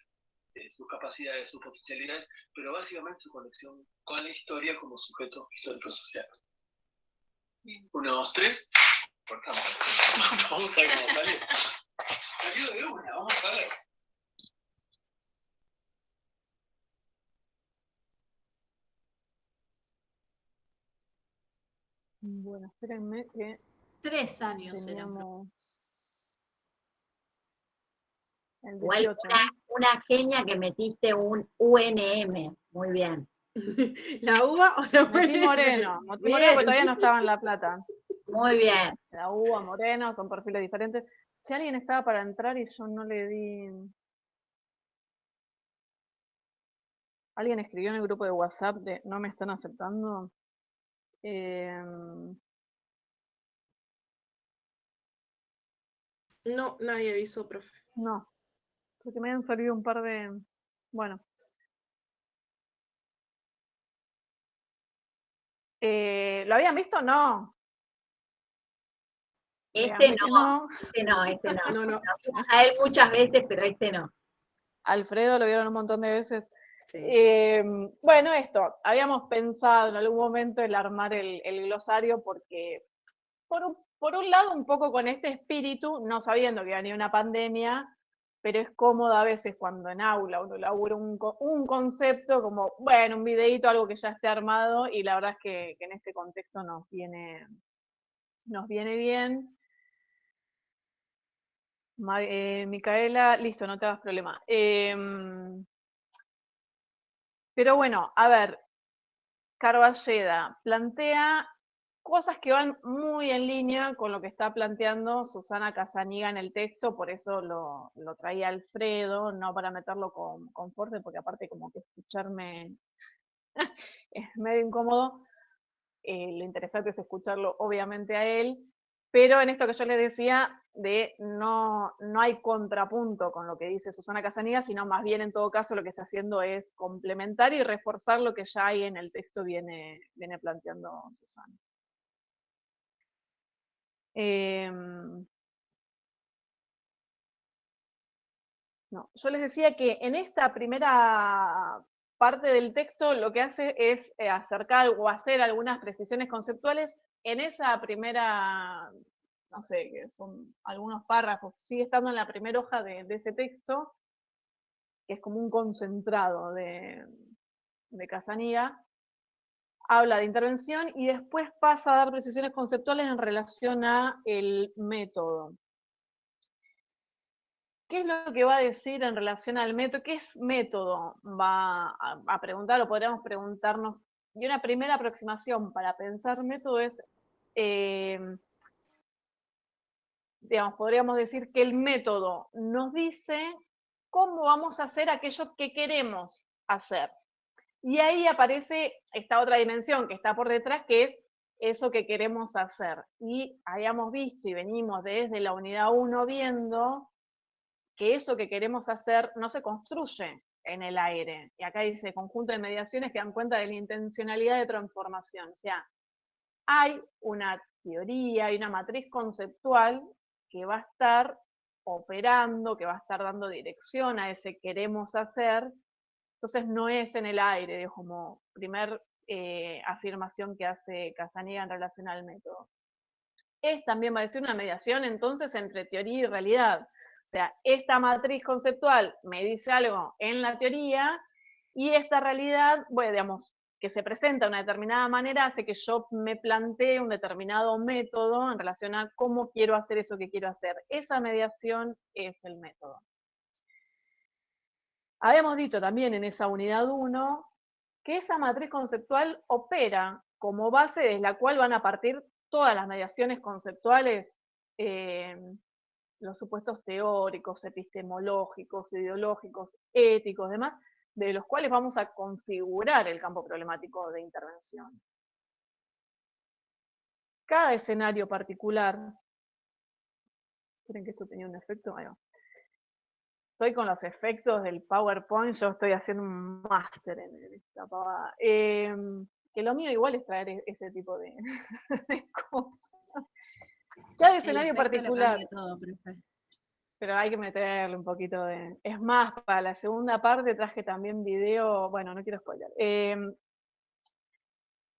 sus capacidades, sus potencialidades, pero básicamente su conexión con la historia como sujeto histórico-social. 1, 2, 3. Cortamos. Vamos a ver cómo salió. Salió de una, vamos a ver. Bueno, espérenme que 3 años teníamos el Igual 18, una genia que metiste un UNM. Muy bien. ¿La uva o la Metí Moreno porque todavía no estaba en La Plata. Muy bien. La uva, Moreno, son perfiles diferentes. Si alguien estaba para entrar y yo no le di... Alguien escribió en el grupo de WhatsApp de no me están aceptando. No, nadie avisó, profe. No, porque me han salido un par de... Bueno. ¿Lo habían visto? No. Este no. Este no. A él muchas veces, pero este no. Alfredo lo vieron un montón de veces. Sí. Bueno, esto, habíamos pensado en algún momento el armar el glosario porque, por un lado, un poco con este espíritu, no sabiendo que venía una pandemia, pero es cómodo a veces cuando en aula uno labura un concepto como, bueno, un videíto, algo que ya esté armado, y la verdad es que en este contexto nos viene bien. Micaela, listo, no te hagas problema. Pero bueno, a ver, Carballeda plantea cosas que van muy en línea con lo que está planteando Susana Casaniga en el texto, por eso lo traía Alfredo, no para meterlo con fuerza, porque aparte como que escucharme es medio incómodo. lo interesante es escucharlo obviamente a él, pero en esto que yo les decía, de no hay contrapunto con lo que dice Susana Casaniga, sino más bien en todo caso lo que está haciendo es complementar y reforzar lo que ya hay en el texto viene planteando Susana. No, yo les decía que en esta primera parte del texto lo que hace es acercar o hacer algunas precisiones conceptuales. En esa primera, no sé, que son algunos párrafos, sigue estando en la primera hoja de ese texto, que es como un concentrado de Casaniga, habla de intervención y después pasa a dar precisiones conceptuales en relación a el método. ¿Qué es lo que va a decir en relación al método? ¿Qué es método? Va a preguntar, o podríamos preguntarnos. Y una primera aproximación para pensar método es, digamos, podríamos decir que el método nos dice cómo vamos a hacer aquello que queremos hacer. Y ahí aparece esta otra dimensión que está por detrás, que es eso que queremos hacer. Y habíamos visto y venimos desde la unidad 1 viendo que eso que queremos hacer no se construye en el aire. Y acá dice conjunto de mediaciones que dan cuenta de la intencionalidad de transformación. O sea, hay una teoría, hay una matriz conceptual que va a estar operando, que va a estar dando dirección a ese queremos hacer. Entonces no es en el aire, como primer afirmación que hace Casaniga en relación al método. Es también, va a decir, una mediación entonces entre teoría y realidad. O sea, esta matriz conceptual me dice algo en la teoría y esta realidad, bueno, digamos, que se presenta de una determinada manera hace que yo me plantee un determinado método en relación a cómo quiero hacer eso que quiero hacer. Esa mediación es el método. Habíamos dicho también en esa unidad 1 que esa matriz conceptual opera como base desde la cual van a partir todas las mediaciones conceptuales, los supuestos teóricos, epistemológicos, ideológicos, éticos, demás, de los cuales vamos a configurar el campo problemático de intervención. Cada escenario particular, esperen que esto tenía un efecto, ahí va. Estoy con los efectos del PowerPoint, yo estoy haciendo un máster en esta pavada. Que lo mío igual es traer ese tipo de cosas. Cada escenario particular. Todo, profe. Pero hay que meterle un poquito de... Es más, para la segunda parte traje también video, bueno, no quiero spoiler.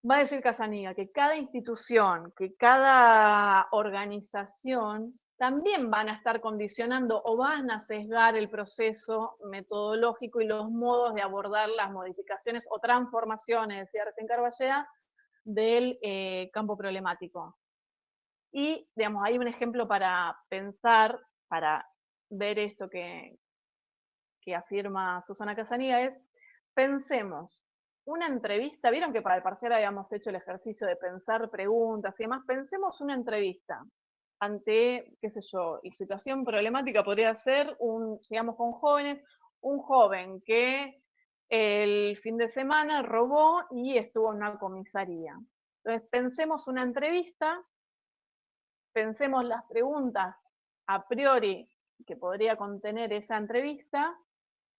Va a decir Casaniga que cada institución, que cada organización también van a estar condicionando o van a sesgar el proceso metodológico y los modos de abordar las modificaciones o transformaciones, decía recién Carballea, del campo problemático. Y, digamos, hay un ejemplo para pensar, para ver esto que afirma Susana Casaniga, es pensemos una entrevista, vieron que para el parcial habíamos hecho el ejercicio de pensar preguntas y demás, pensemos una entrevista ante, qué sé yo, y situación problemática podría ser, sigamos con jóvenes, un joven que el fin de semana robó y estuvo en una comisaría. Entonces pensemos una entrevista, pensemos las preguntas a priori que podría contener esa entrevista.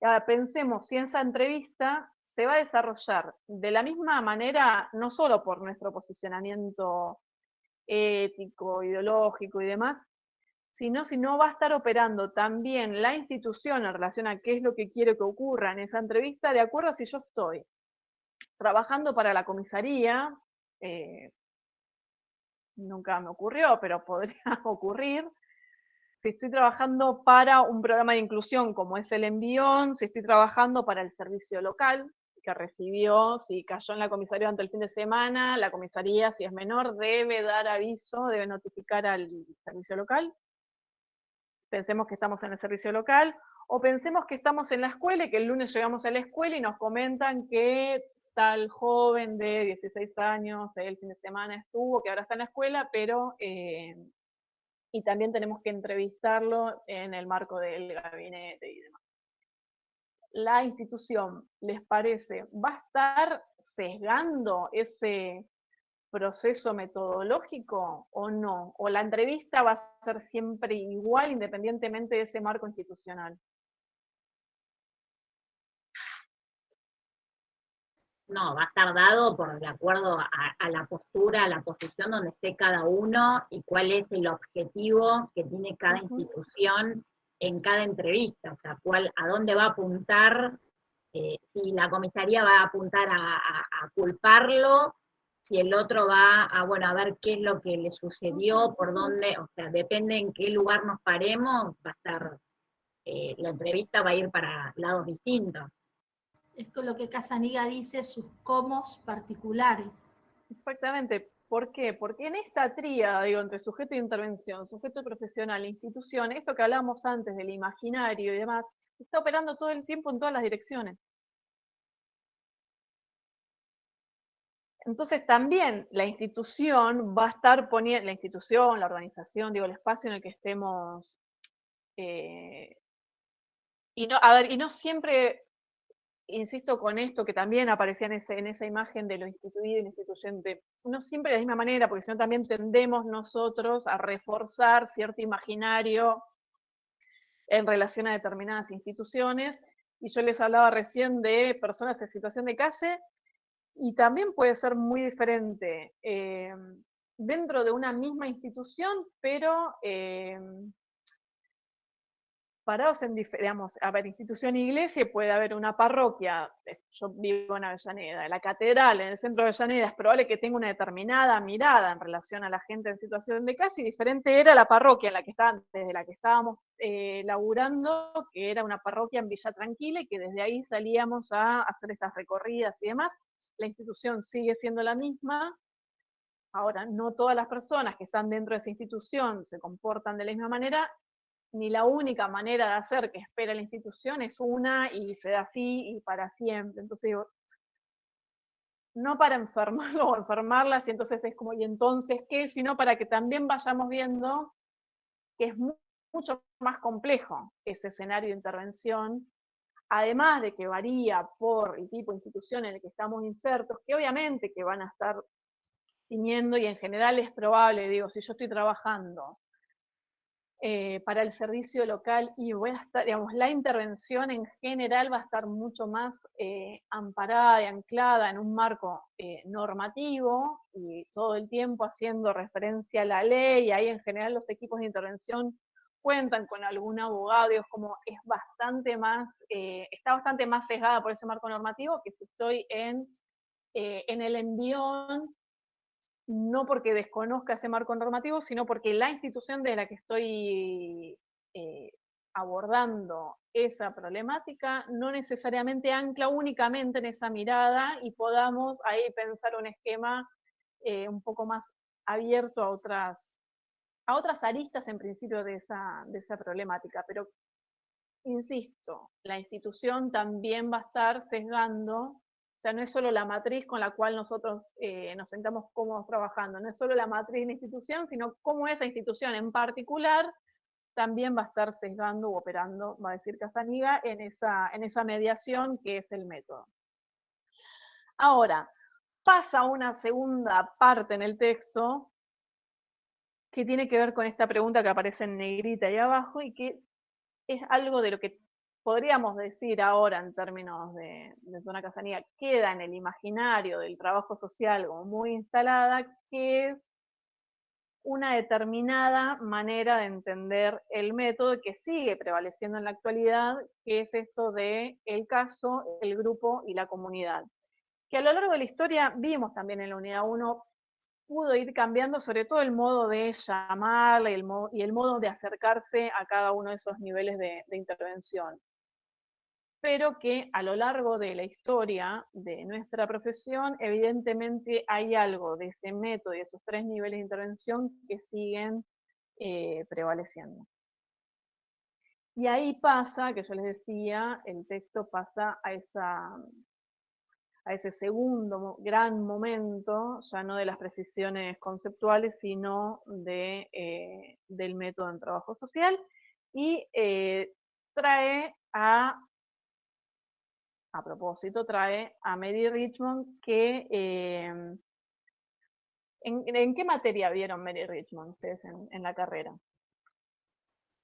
Ahora pensemos si esa entrevista se va a desarrollar de la misma manera, no solo por nuestro posicionamiento ético, ideológico y demás, sino si no va a estar operando también la institución en relación a qué es lo que quiere que ocurra en esa entrevista, de acuerdo a si yo estoy trabajando para la comisaría, nunca me ocurrió, pero podría ocurrir, si estoy trabajando para un programa de inclusión como es el Envión, si estoy trabajando para el servicio local, que recibió, si cayó en la comisaría durante el fin de semana, la comisaría, si es menor, debe dar aviso, debe notificar al servicio local. Pensemos que estamos en el servicio local, o pensemos que estamos en la escuela y que el lunes llegamos a la escuela y nos comentan que tal joven de 16 años, el fin de semana estuvo, que ahora está en la escuela, pero... y también tenemos que entrevistarlo en el marco del gabinete y demás. La institución, ¿les parece? ¿Va a estar sesgando ese proceso metodológico o no? ¿O la entrevista va a ser siempre igual independientemente de ese marco institucional? No, va a estar dado de acuerdo a la postura, a la posición donde esté cada uno y cuál es el objetivo que tiene cada institución en cada entrevista, o sea, a dónde va a apuntar, si la comisaría va a apuntar a culparlo, si el otro va bueno, a ver qué es lo que le sucedió, por dónde, o sea, depende en qué lugar nos paremos, va a estar, la entrevista va a ir para lados distintos. Es con lo que Casaniga dice, sus comos particulares. Exactamente. ¿Por qué? Porque en esta tríada, digo, entre sujeto de intervención, sujeto profesional, institución, esto que hablábamos antes del imaginario y demás, está operando todo el tiempo en todas las direcciones. Entonces también la institución va a estar poniendo, la institución, la organización, digo, el espacio en el que estemos, y no siempre, insisto con esto que también aparecía en esa imagen de lo instituido y lo instituyente, no siempre de la misma manera, porque si no también tendemos nosotros a reforzar cierto imaginario en relación a determinadas instituciones, y yo les hablaba recién de personas en situación de calle, y también puede ser muy diferente dentro de una misma institución, pero parados en, digamos, a ver, institución iglesia, puede haber una parroquia, yo vivo en Avellaneda, la catedral en el centro de Avellaneda es probable que tenga una determinada mirada en relación a la gente en situación de calle, y diferente era la parroquia en la que desde la que estábamos laburando, que era una parroquia en Villa Tranquila, y que desde ahí salíamos a hacer estas recorridas y demás. La institución sigue siendo la misma. Ahora, no todas las personas que están dentro de esa institución se comportan de la misma manera, ni la única manera de hacer que espera la institución es una y se da así y para siempre. Entonces digo, no para enfermarlo o enfermarlas, y entonces es como, ¿y entonces qué? Sino para que también vayamos viendo que es mucho más complejo ese escenario de intervención, además de que varía por el tipo de institución en el que estamos insertos, que obviamente que van a estar teniendo, y en general es probable, digo, si yo estoy trabajando para el servicio local y voy a estar, digamos, la intervención en general va a estar mucho más amparada y anclada en un marco normativo y todo el tiempo haciendo referencia a la ley, y ahí en general los equipos de intervención cuentan con algún abogado, es como es bastante más, está bastante más sesgada por ese marco normativo que si estoy en el envión, no porque desconozca ese marco normativo, sino porque la institución de la que estoy abordando esa problemática no necesariamente ancla únicamente en esa mirada, y podamos ahí pensar un esquema un poco más abierto a otras aristas en principio de esa problemática. Pero, insisto, la institución también va a estar sesgando. O sea, no es solo la matriz con la cual nosotros nos sentamos cómodos trabajando, no es solo la matriz de la institución, sino cómo esa institución en particular también va a estar sesgando u operando, va a decir Casaniga, en esa mediación que es el método. Ahora, pasa una segunda parte en el texto que tiene que ver con esta pregunta que aparece en negrita ahí abajo, y que es algo de lo que podríamos decir ahora en términos de Zona Casaniga, queda en el imaginario del trabajo social como muy instalada, que es una determinada manera de entender el método que sigue prevaleciendo en la actualidad, que es esto de el caso, el grupo y la comunidad. Que a lo largo de la historia vimos también en la unidad 1, pudo ir cambiando sobre todo el modo de llamarla y el modo de acercarse a cada uno de esos niveles de intervención. Pero que a lo largo de la historia de nuestra profesión, evidentemente hay algo de ese método y de esos 3 niveles de intervención que siguen prevaleciendo. Y ahí pasa, que yo les decía, el texto pasa a ese segundo gran momento, ya no de las precisiones conceptuales, sino del método en trabajo social, y trae a propósito, trae a Mary Richmond, que ¿En qué materia vieron Mary Richmond ustedes en la carrera?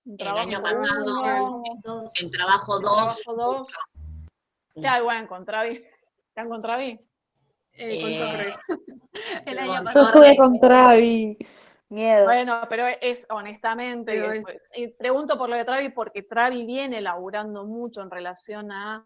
El año Trabajo pasado, uno, en trabajo en 2. trabajo 2. Ya, bueno, con Travi. ¿Están con Travi? Con Torres. El año Yo pasado. estuve con Travi. Miedo. Bueno, pero es honestamente, Pero y después- y pregunto por lo de Travi porque Travi viene laburando mucho en relación a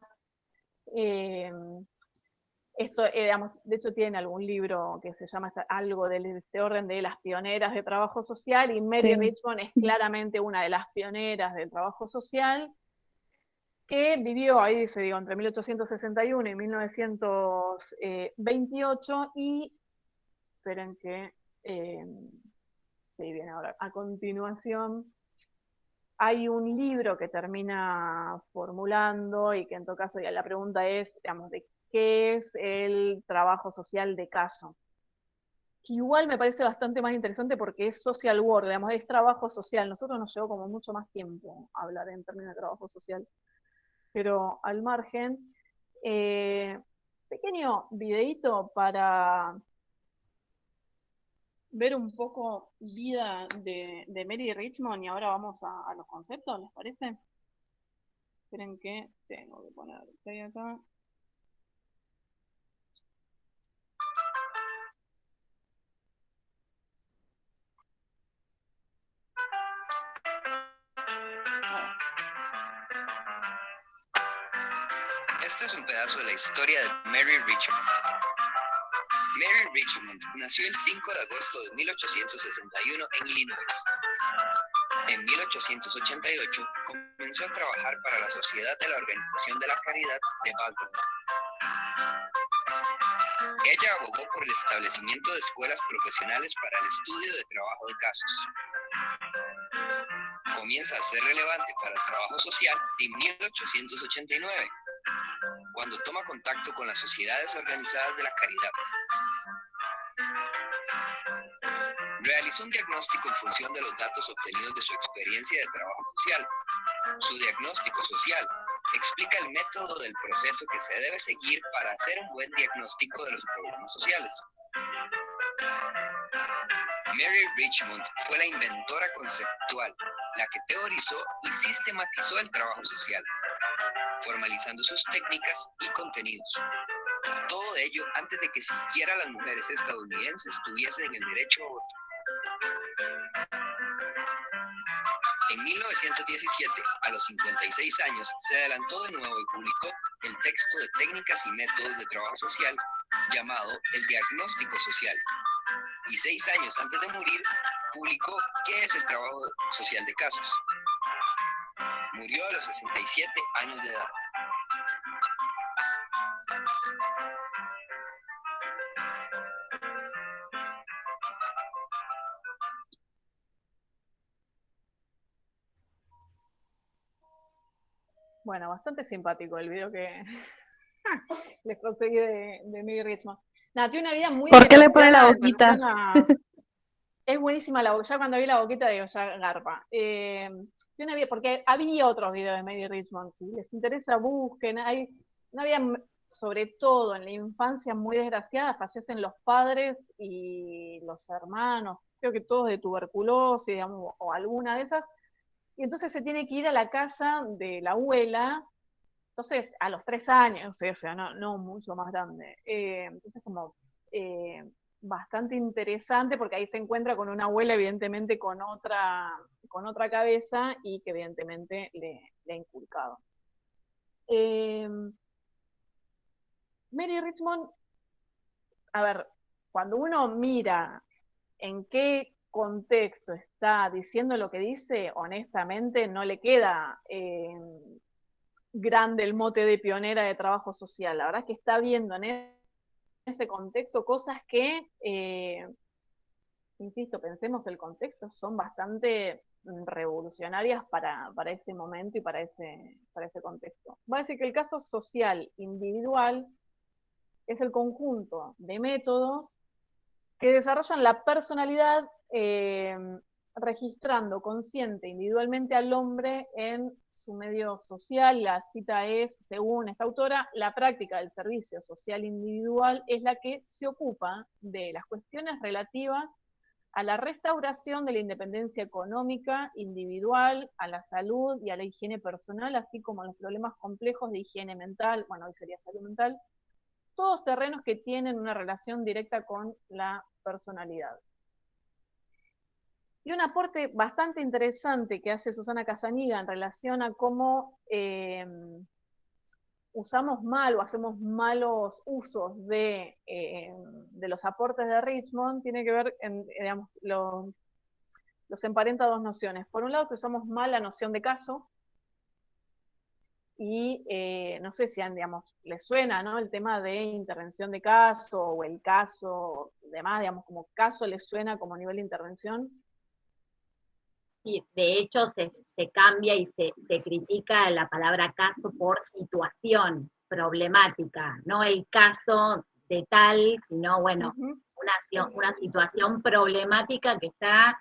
esto, digamos, de hecho tiene algún libro que se llama algo de este orden de las pioneras de trabajo social, y Mary Sí. Richmond es claramente una de las pioneras del trabajo social, que vivió, ahí dice, digo, entre 1861 y 1928, y esperen que, sí, viene ahora, a continuación, hay un libro que termina formulando, y que en todo caso ya la pregunta es, digamos, de qué es el trabajo social de caso. Que igual me parece bastante más interesante porque es social work, digamos, es trabajo social. Nosotros nos llevó como mucho más tiempo hablar en términos de trabajo social. Pero al margen, pequeño videíto para ver un poco vida de Mary Richmond, y ahora vamos a los conceptos, ¿les parece? Esperen que tengo que poner play acá. Este es un pedazo de la historia de Mary Richmond. Mary Richmond nació el 5 de agosto de 1861 en Illinois. En 1888 comenzó a trabajar para la Sociedad de la Organización de la Caridad de Baltimore. Ella abogó por el establecimiento de escuelas profesionales para el estudio de trabajo de casos. Comienza a ser relevante para el trabajo social en 1889, cuando toma contacto con las sociedades organizadas de la caridad. Realizó un diagnóstico en función de los datos obtenidos de su experiencia de trabajo social. Su diagnóstico social explica el método del proceso que se debe seguir para hacer un buen diagnóstico de los problemas sociales. Mary Richmond fue la inventora conceptual, la que teorizó y sistematizó el trabajo social, formalizando sus técnicas y contenidos. Todo ello antes de que siquiera las mujeres estadounidenses tuviesen el derecho a voto. En 1917, a los 56 años, se adelantó de nuevo y publicó el texto de técnicas y métodos de trabajo social llamado El Diagnóstico Social. Y 6 años antes de morir, publicó ¿Qué es el trabajo social de casos? Murió a los 67 años de edad. Bueno, bastante simpático el video que les conseguí de Mary Richmond. Nada, tiene una vida muy ¿Por qué le pone la desgraciada en boquita? relación a- Es buenísima la boquita, ya cuando vi la boquita digo, ya garpa. Tiene una vida, porque había otros videos de Mary Richmond, si les interesa busquen, hay una vida, sobre todo en la infancia, muy desgraciada, fallecen los padres y los hermanos, creo que todos de tuberculosis, digamos, o alguna de esas, y entonces se tiene que ir a la casa de la abuela, entonces a los 3 años, o sea, no mucho más grande. Entonces como bastante interesante porque ahí se encuentra con una abuela evidentemente con otra cabeza y que evidentemente le ha inculcado. Mary Richmond, a ver, cuando uno mira en qué contexto está diciendo lo que dice, honestamente no le queda grande el mote de pionera de trabajo social. La verdad es que está viendo en ese contexto cosas que, insisto, pensemos el contexto, son bastante revolucionarias para ese momento y para ese contexto. Va a decir que el caso social individual es el conjunto de métodos que desarrollan la personalidad registrando consciente individualmente al hombre en su medio social. La cita es, según esta autora, la práctica del servicio social individual es la que se ocupa de las cuestiones relativas a la restauración de la independencia económica individual, a la salud y a la higiene personal, así como a los problemas complejos de higiene mental, bueno, hoy sería salud mental, todos terrenos que tienen una relación directa con la personalidad. Y un aporte bastante interesante que hace Susana Casaniga en relación a cómo usamos mal o hacemos malos usos de los aportes de Richmond, tiene que ver, digamos, los emparenta dos nociones. Por un lado, que usamos mal la noción de caso, y no sé si, digamos, les suena, ¿no?, el tema de intervención de caso, o el caso, demás, digamos, como caso les suena como nivel de intervención. Y de hecho se cambia y se critica la palabra caso por situación problemática, no el caso de tal, sino, bueno, una situación problemática que está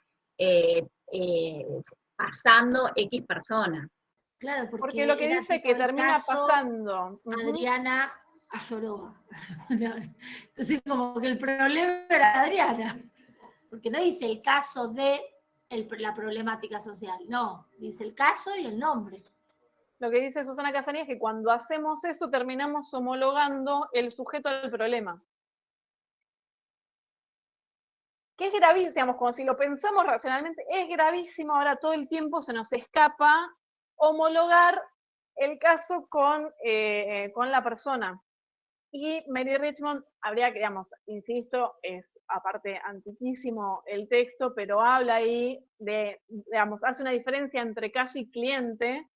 pasando X persona. Claro, porque lo que dice que termina pasando. Adriana Ayoroa. Entonces, como que el problema era Adriana. Porque no dice el caso de la problemática social, no, dice el caso y el nombre. Lo que dice Susana Casaniga es que cuando hacemos eso terminamos homologando el sujeto al problema. Que es gravísimo, digamos, como si lo pensamos racionalmente, es gravísimo, ahora todo el tiempo se nos escapa homologar el caso con la persona. Y Mary Richmond habría que, digamos, insisto, es aparte antiquísimo el texto, pero habla ahí de, digamos, hace una diferencia entre caso y cliente.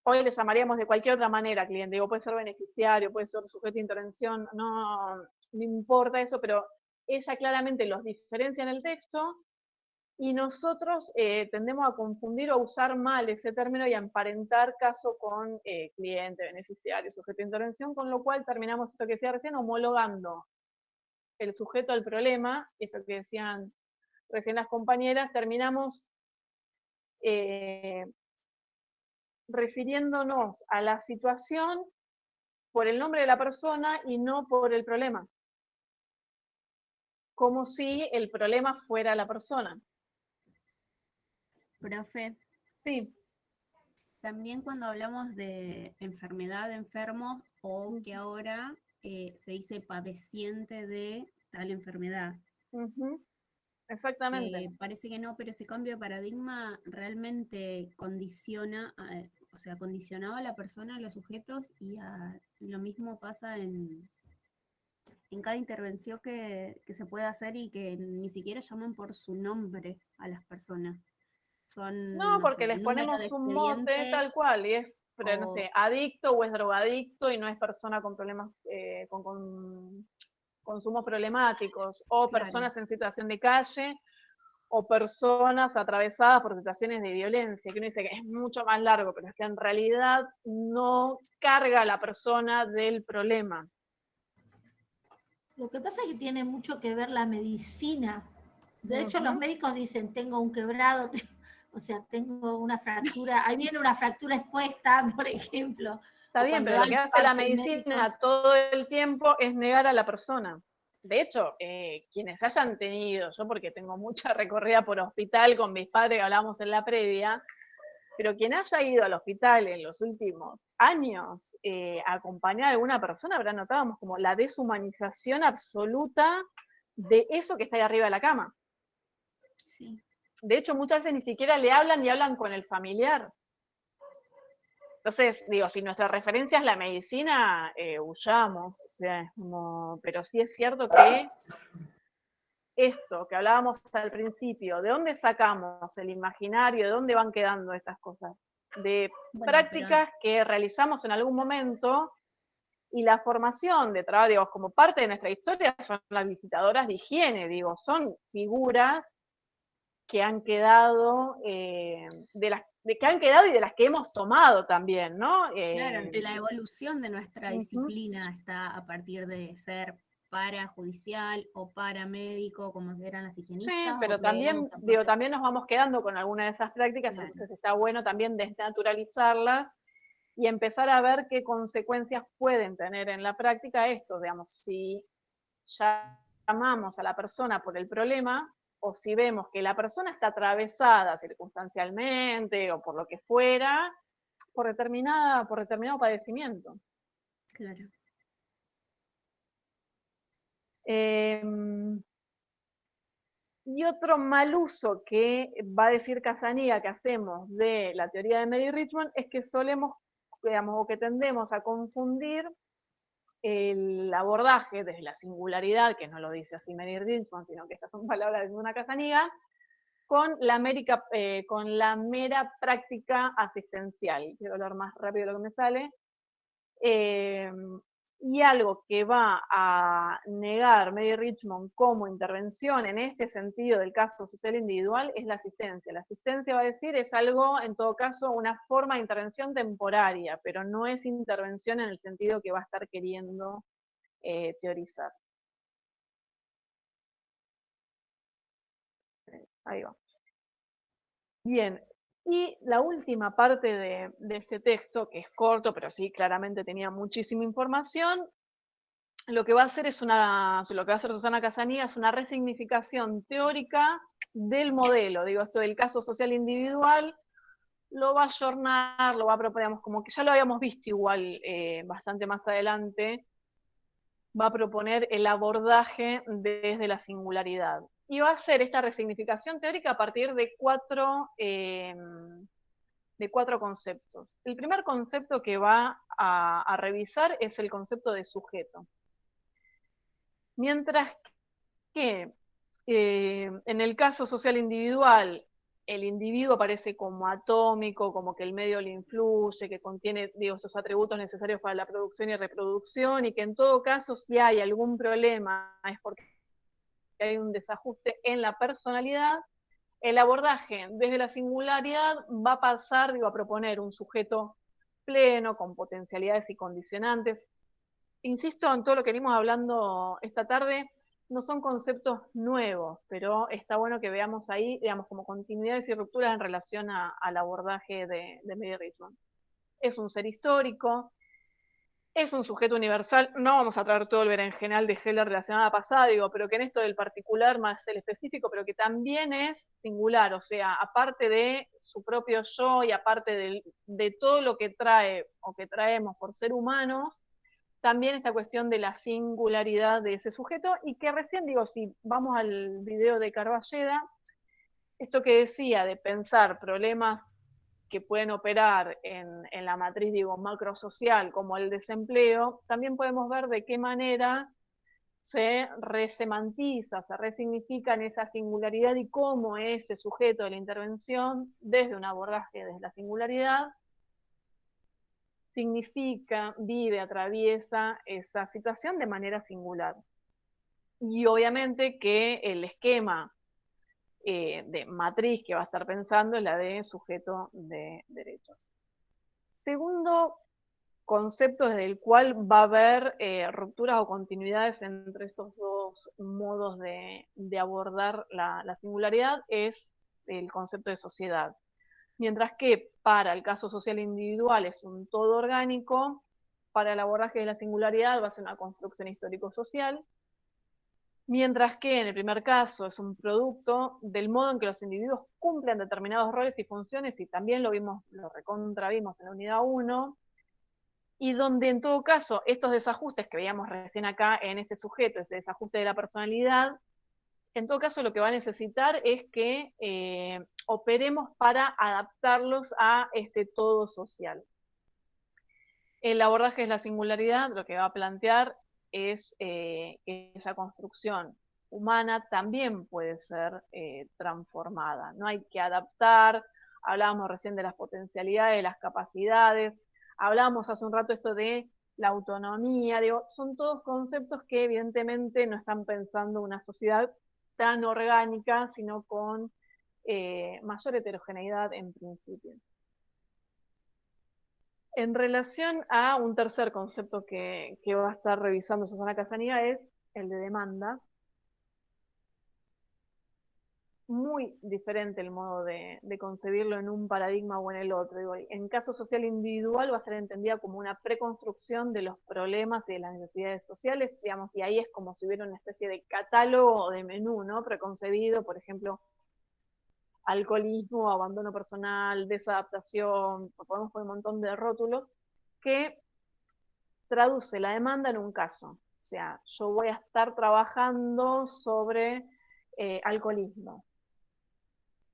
Hoy le llamaríamos de cualquier otra manera cliente, digo, puede ser beneficiario, puede ser sujeto de intervención, no importa eso, pero ella claramente los diferencia en el texto, y nosotros tendemos a confundir o a usar mal ese término y a emparentar caso con cliente, beneficiario, sujeto de intervención, con lo cual terminamos esto que decía recién, homologando el sujeto al problema, esto que decían recién las compañeras, terminamos refiriéndonos a la situación por el nombre de la persona y no por el problema, como si el problema fuera la persona. Profe. Sí. También cuando hablamos de enfermedad de enfermos, o que ahora se dice padeciente de tal enfermedad. Exactamente. Parece que no, pero ese cambio de paradigma realmente condiciona, o sea, condicionaba a la persona, a los sujetos, y lo mismo pasa en cada intervención que se puede hacer, y que ni siquiera llaman por su nombre a las personas. Son, no, porque sé, les ponemos un mote tal cual, y es, pero no sé, adicto o es drogadicto y no es persona con problemas, con consumos problemáticos, o claro, personas en situación de calle, o personas atravesadas por situaciones de violencia, que uno dice que es mucho más largo, pero es que en realidad no carga a la persona del problema. Lo que pasa es que tiene mucho que ver la medicina. De hecho, los médicos dicen, tengo un quebrado, o sea, tengo una fractura, ahí viene una fractura expuesta, por ejemplo. Está bien, pero lo que hace la medicina todo el tiempo es negar a la persona. De hecho, quienes hayan tenido, yo porque tengo mucha recorrida por hospital con mis padres, que hablábamos en la previa, pero quien haya ido al hospital en los últimos años a acompañar a alguna persona, habrá notado como la deshumanización absoluta de eso que está ahí arriba de la cama. Sí. De hecho, muchas veces ni siquiera le hablan ni hablan con el familiar. Entonces, digo, si nuestra referencia es la medicina, huyamos, o sea, pero sí es cierto que esto que hablábamos al principio, ¿de dónde sacamos el imaginario? ¿De dónde van quedando estas cosas? De prácticas que realizamos en algún momento, y la formación de trabajo, digo, como parte de nuestra historia, son las visitadoras de higiene, digo, son figuras que han quedado, que han quedado y de las que hemos tomado también, ¿no? Claro, la evolución de nuestra disciplina está a partir de ser parajudicial o paramédico, como eran las Sí, higienistas, pero o también, creemos digo, también nos vamos quedando con alguna de esas prácticas, Claro. entonces está bueno también desnaturalizarlas y empezar a ver qué consecuencias pueden tener en la práctica esto, digamos, si llamamos a la persona por el problema o si vemos que la persona está atravesada circunstancialmente o por lo que fuera, por determinado padecimiento. Claro. Y otro mal uso que va a decir Casanilla que hacemos de la teoría de Mary Richmond es que solemos, digamos, o que tendemos a confundir el abordaje desde la singularidad, que no lo dice así Mary Richmond, sino que estas son palabras de una Casanilla, con la mera práctica asistencial. Quiero hablar más rápido de lo que me sale. Y algo que va a negar Mary Richmond como intervención en este sentido del caso social individual es la asistencia. La asistencia, va a decir, es algo, en todo caso, una forma de intervención temporaria, pero no es intervención en el sentido que va a estar queriendo teorizar. Ahí va. Bien, y la última parte de este texto, que es corto, pero sí, claramente tenía muchísima información, lo que va a hacer Susana Casanilla es una resignificación teórica del modelo, digo, esto del caso social individual, lo va a ayornar, lo va a proponer, como que ya lo habíamos visto igual bastante más adelante, va a proponer el abordaje desde la singularidad. Y va a hacer esta resignificación teórica a partir de cuatro conceptos. El primer concepto que va a revisar es el concepto de sujeto. Mientras que en el caso social individual, el individuo aparece como atómico, como que el medio le influye, que contiene, digo, estos atributos necesarios para la producción y reproducción, y que en todo caso, si hay algún problema, es porque hay un desajuste en la personalidad. El abordaje desde la singularidad va a pasar, digo, a proponer un sujeto pleno, con potencialidades y condicionantes. Insisto en todo lo que venimos hablando esta tarde, no son conceptos nuevos, pero está bueno que veamos ahí, digamos, como continuidades y rupturas en relación al abordaje de Mary Richmond. Es un ser histórico, es un sujeto universal, no vamos a traer todo el berenjenal de Heller de la semana pasada, digo, pero que en esto del particular más el específico, pero que también es singular, o sea, aparte de su propio yo y aparte de todo lo que trae o que traemos por ser humanos, también esta cuestión de la singularidad de ese sujeto, y que recién, digo, si vamos al video de Carballeda, esto que decía de pensar problemas que pueden operar en la matriz, digo, macrosocial, como el desempleo, también podemos ver de qué manera se resemantiza, se resignifica en esa singularidad y cómo ese sujeto de la intervención, desde un abordaje desde la singularidad, significa, vive, atraviesa esa situación de manera singular. Y obviamente que el esquema de matriz que va a estar pensando es la de sujeto de derechos. Segundo concepto desde el cual va a haber rupturas o continuidades entre estos dos modos de abordar la singularidad es el concepto de sociedad. Mientras que para el caso social individual es un todo orgánico, para el abordaje de la singularidad va a ser una construcción histórico-social, mientras que en el primer caso es un producto del modo en que los individuos cumplen determinados roles y funciones, y también lo recontravimos en la unidad 1, y donde en todo caso estos desajustes que veíamos recién acá en este sujeto, ese desajuste de la personalidad, en todo caso lo que va a necesitar es que operemos para adaptarlos a este todo social. El abordaje de la singularidad lo que va a plantear es que esa construcción humana también puede ser transformada. No hay que adaptar, hablábamos recién de las potencialidades, de las capacidades, hablábamos hace un rato esto de la autonomía, digo, son todos conceptos que evidentemente no están pensando una sociedad tan orgánica, sino con mayor heterogeneidad en principio. En relación a un tercer concepto que va a estar revisando Susana Casanilla es el de demanda. Muy diferente el modo de concebirlo en un paradigma o en el otro. Digo, en caso social individual va a ser entendida como una preconstrucción de los problemas y de las necesidades sociales, digamos, y ahí es como si hubiera una especie de catálogo o de menú, ¿no? Preconcebido, por ejemplo, alcoholismo, abandono personal, desadaptación, podemos poner un montón de rótulos, que traduce la demanda en un caso. O sea, yo voy a estar trabajando sobre alcoholismo,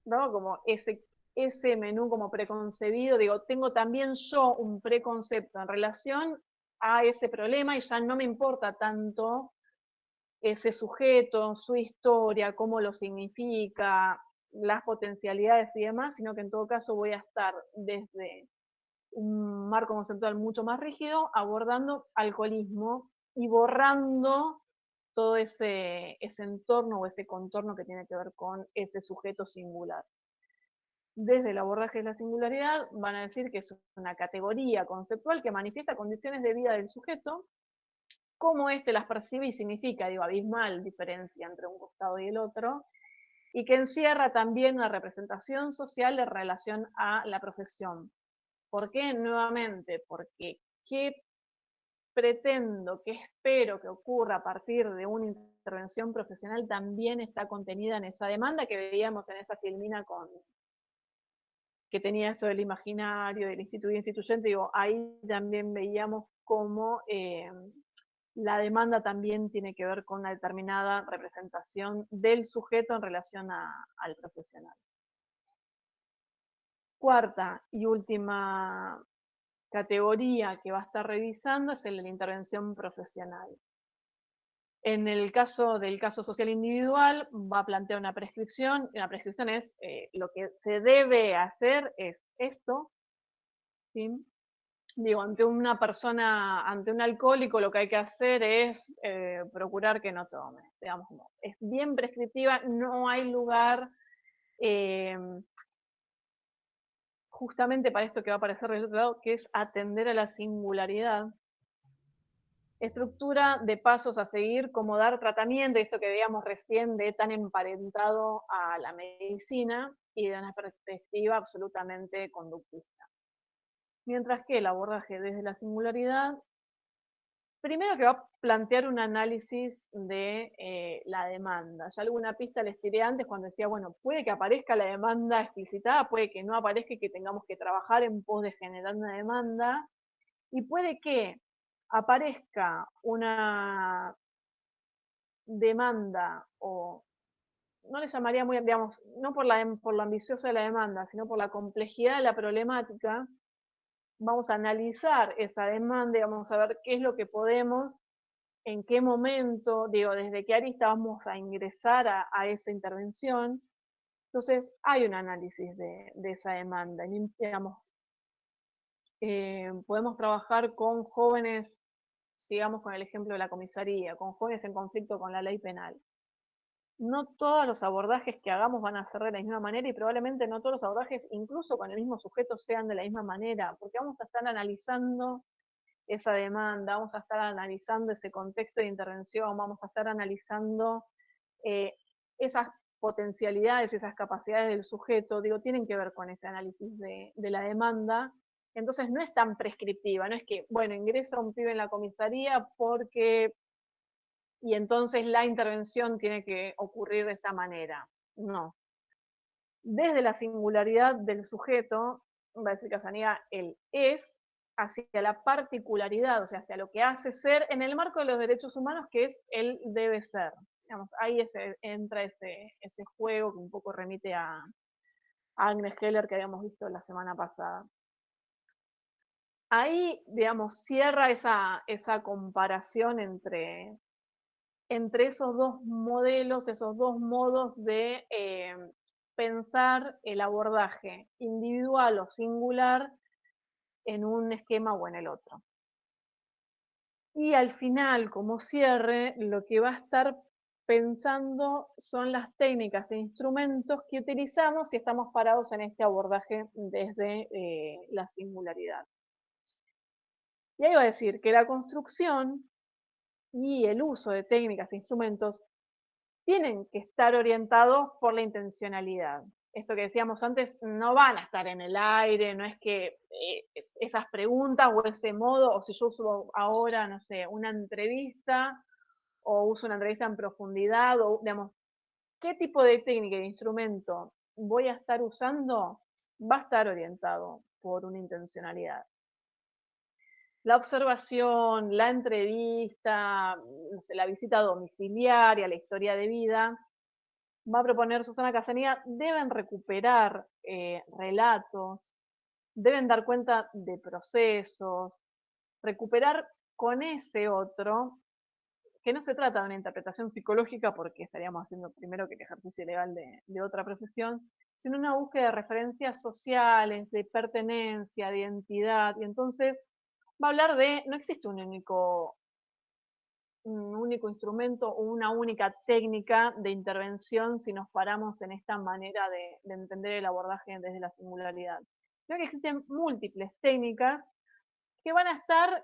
¿no? Como ese menú como preconcebido, digo, tengo también yo un preconcepto en relación a ese problema y ya no me importa tanto ese sujeto, su historia, cómo lo significa, las potencialidades y demás, sino que en todo caso voy a estar desde un marco conceptual mucho más rígido abordando alcoholismo y borrando todo ese entorno o ese contorno que tiene que ver con ese sujeto singular. Desde el abordaje de la singularidad van a decir que es una categoría conceptual que manifiesta condiciones de vida del sujeto, cómo éste las percibe y significa, digo, abismal diferencia entre un costado y el otro, y que encierra también una representación social en relación a la profesión. ¿Por qué? Nuevamente, porque ¿qué pretendo, qué espero que ocurra a partir de una intervención profesional también está contenida en esa demanda que veíamos en esa filmina que tenía esto del imaginario, del instituto instituyente? Digo, ahí también veíamos cómo la demanda también tiene que ver con una determinada representación del sujeto en relación al profesional. Cuarta y última categoría que va a estar revisando es el de la intervención profesional. En el caso del caso social individual va a plantear una prescripción. La prescripción es lo que se debe hacer es esto, ¿sí? Digo, ante una persona, ante un alcohólico, lo que hay que hacer es procurar que no tome. Digamos, no. Es bien prescriptiva, no hay lugar justamente para esto que va a aparecer del otro lado, que es atender a la singularidad. Estructura de pasos a seguir, como dar tratamiento, esto que veíamos recién de tan emparentado a la medicina y de una perspectiva absolutamente conductista. Mientras que el abordaje desde la singularidad, primero que va a plantear un análisis de la demanda. Ya alguna pista les tiré antes cuando decía, bueno, puede que aparezca la demanda explicitada, puede que no aparezca y que tengamos que trabajar en pos de generar una demanda, y puede que aparezca una demanda, o no le llamaría muy, digamos, no por lo ambiciosa de la demanda, sino por la complejidad de la problemática. Vamos a analizar esa demanda y vamos a ver qué es lo que podemos, en qué momento, digo, desde qué arista vamos a ingresar a esa intervención. Entonces, hay un análisis de esa demanda. Digamos, podemos trabajar con jóvenes, sigamos con el ejemplo de la comisaría, con jóvenes en conflicto con la ley penal. No todos los abordajes que hagamos van a ser de la misma manera y probablemente no todos los abordajes, incluso con el mismo sujeto, sean de la misma manera, porque vamos a estar analizando esa demanda, vamos a estar analizando ese contexto de intervención, vamos a estar analizando esas potencialidades, esas capacidades del sujeto, digo, tienen que ver con ese análisis de la demanda. Entonces no es tan prescriptiva, no es que, bueno, ingresa un pibe en la comisaría porque, y entonces la intervención tiene que ocurrir de esta manera. No. Desde la singularidad del sujeto, va a decir Casanega, el es, hacia la particularidad, o sea, hacia lo que hace ser en el marco de los derechos humanos, que es el debe ser. Digamos, ahí entra ese juego que un poco remite a Agnes Heller que habíamos visto la semana pasada. Ahí, digamos, cierra esa comparación entre esos dos modelos, esos dos modos de pensar el abordaje individual o singular en un esquema o en el otro. Y al final, como cierre, lo que va a estar pensando son las técnicas e instrumentos que utilizamos si estamos parados en este abordaje desde la singularidad. Y ahí va a decir que la construcción y el uso de técnicas e instrumentos tienen que estar orientados por la intencionalidad. Esto que decíamos antes, no van a estar en el aire, no es que esas preguntas o ese modo, o si yo uso ahora, no sé, una entrevista, o uso una entrevista en profundidad, o digamos, qué tipo de técnica e de instrumento voy a estar usando, va a estar orientado por una intencionalidad. La observación, la entrevista, no sé, la visita domiciliaria, la historia de vida, va a proponer Susana Casanilla, deben recuperar relatos, deben dar cuenta de procesos, recuperar con ese otro, que no se trata de una interpretación psicológica, porque estaríamos haciendo primero que el ejercicio legal de otra profesión, sino una búsqueda de referencias sociales, de pertenencia, de identidad, y entonces va a hablar de, no existe un único instrumento o una única técnica de intervención si nos paramos en esta manera de entender el abordaje desde la singularidad. Creo que existen múltiples técnicas que van a estar,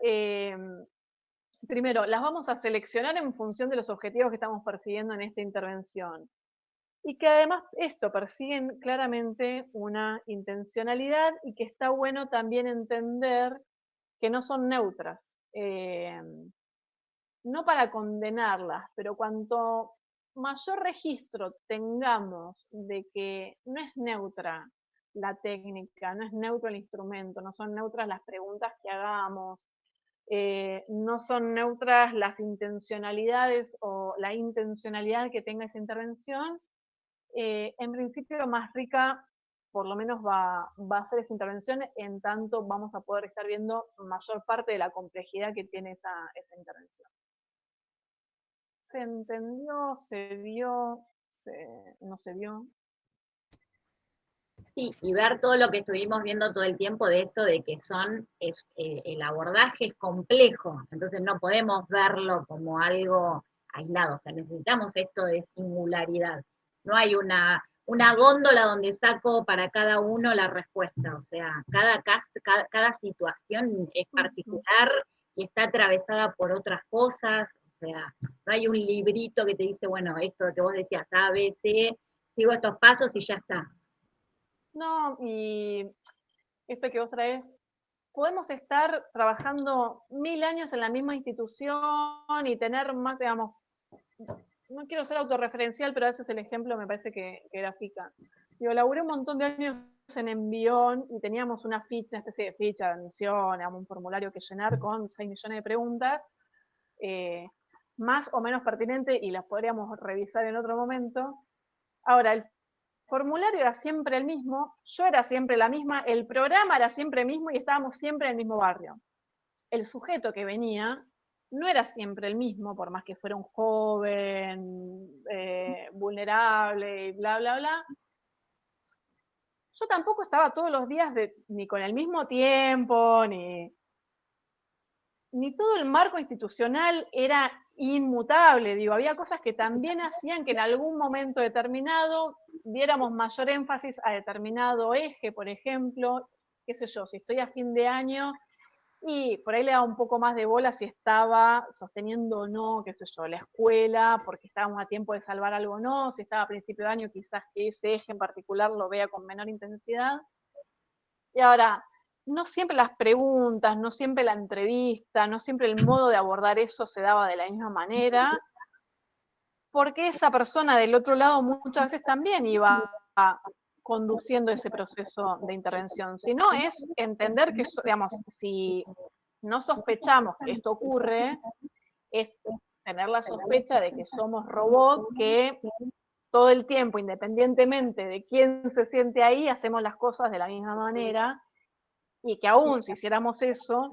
primero, las vamos a seleccionar en función de los objetivos que estamos persiguiendo en esta intervención. Y que además esto persiguen claramente una intencionalidad y que está bueno también entender que no son neutras. No para condenarlas, pero cuanto mayor registro tengamos de que no es neutra la técnica, no es neutro el instrumento, no son neutras las preguntas que hagamos, no son neutras las intencionalidades o la intencionalidad que tenga esa intervención, en principio más rica por lo menos va a ser esa intervención, en tanto vamos a poder estar viendo mayor parte de la complejidad que tiene esa intervención. ¿Se entendió? ¿Se vio? ¿No se vio? Sí, y ver todo lo que estuvimos viendo todo el tiempo de esto de que el abordaje es complejo, entonces no podemos verlo como algo aislado, o sea, necesitamos esto de singularidad. No hay una góndola donde saco para cada uno la respuesta, o sea, cada situación es particular y está atravesada por otras cosas, o sea, no hay un librito que te dice, bueno, esto que vos decías, A, B, C, sigo estos pasos y ya está. No, y esto que vos traes, podemos estar trabajando 1000 años en la misma institución y tener más, digamos, no quiero ser autorreferencial, pero a veces el ejemplo me parece que grafica. Digo, laburé un montón de años en Envión y teníamos una especie de ficha de admisión, un formulario que llenar con 6 millones de preguntas, más o menos pertinente, y las podríamos revisar en otro momento. Ahora, el formulario era siempre el mismo, yo era siempre la misma, el programa era siempre el mismo y estábamos siempre en el mismo barrio. El sujeto que venía no era siempre el mismo, por más que fuera un joven, vulnerable y bla, bla, bla. Yo tampoco estaba todos los días ni con el mismo tiempo, ni todo el marco institucional era inmutable, digo, había cosas que también hacían que en algún momento determinado diéramos mayor énfasis a determinado eje, por ejemplo, qué sé yo, si estoy a fin de año y por ahí le daba un poco más de bola si estaba sosteniendo o no, qué sé yo, la escuela, porque estábamos a tiempo de salvar algo o no, si estaba a principio de año quizás que ese eje en particular lo vea con menor intensidad. Y ahora, no siempre las preguntas, no siempre la entrevista, no siempre el modo de abordar eso se daba de la misma manera, porque esa persona del otro lado muchas veces también iba conduciendo ese proceso de intervención. Si no, es entender que, digamos, si no sospechamos que esto ocurre, es tener la sospecha de que somos robots que todo el tiempo, independientemente de quién se siente ahí, hacemos las cosas de la misma manera, y que aún si hiciéramos eso,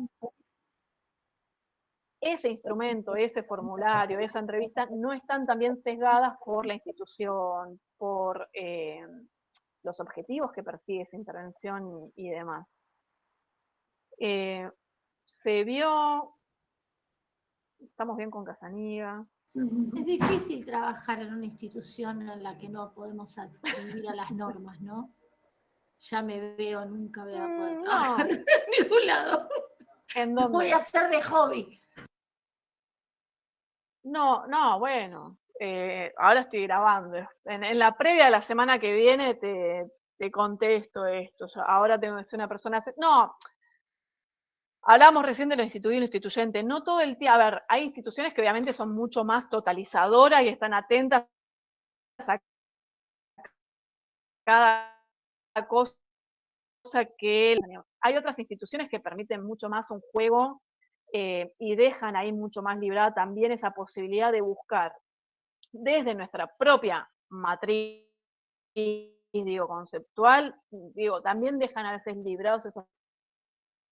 ese instrumento, ese formulario, esa entrevista, no están también sesgadas por la institución, por los objetivos que persigue esa intervención y demás. Se vio, estamos bien con Casanilla. Es difícil trabajar en una institución en la que no podemos adscribir a las normas, ¿no? Ya me veo, nunca voy a poder trabajar en ningún lado. ¿En dónde? Voy a ser de hobby. No, bueno, ahora estoy grabando. En la previa de la semana que viene te contesto esto. Ahora tengo que ser una persona... No, hablábamos recién de lo instituido y lo instituyente. No todo el tiempo... A ver, hay instituciones que obviamente son mucho más totalizadoras y están atentas a cada cosa que... Hay otras instituciones que permiten mucho más un juego y dejan ahí mucho más librada también esa posibilidad de buscar desde nuestra propia matriz, digo, conceptual, digo, también dejan a veces librados esos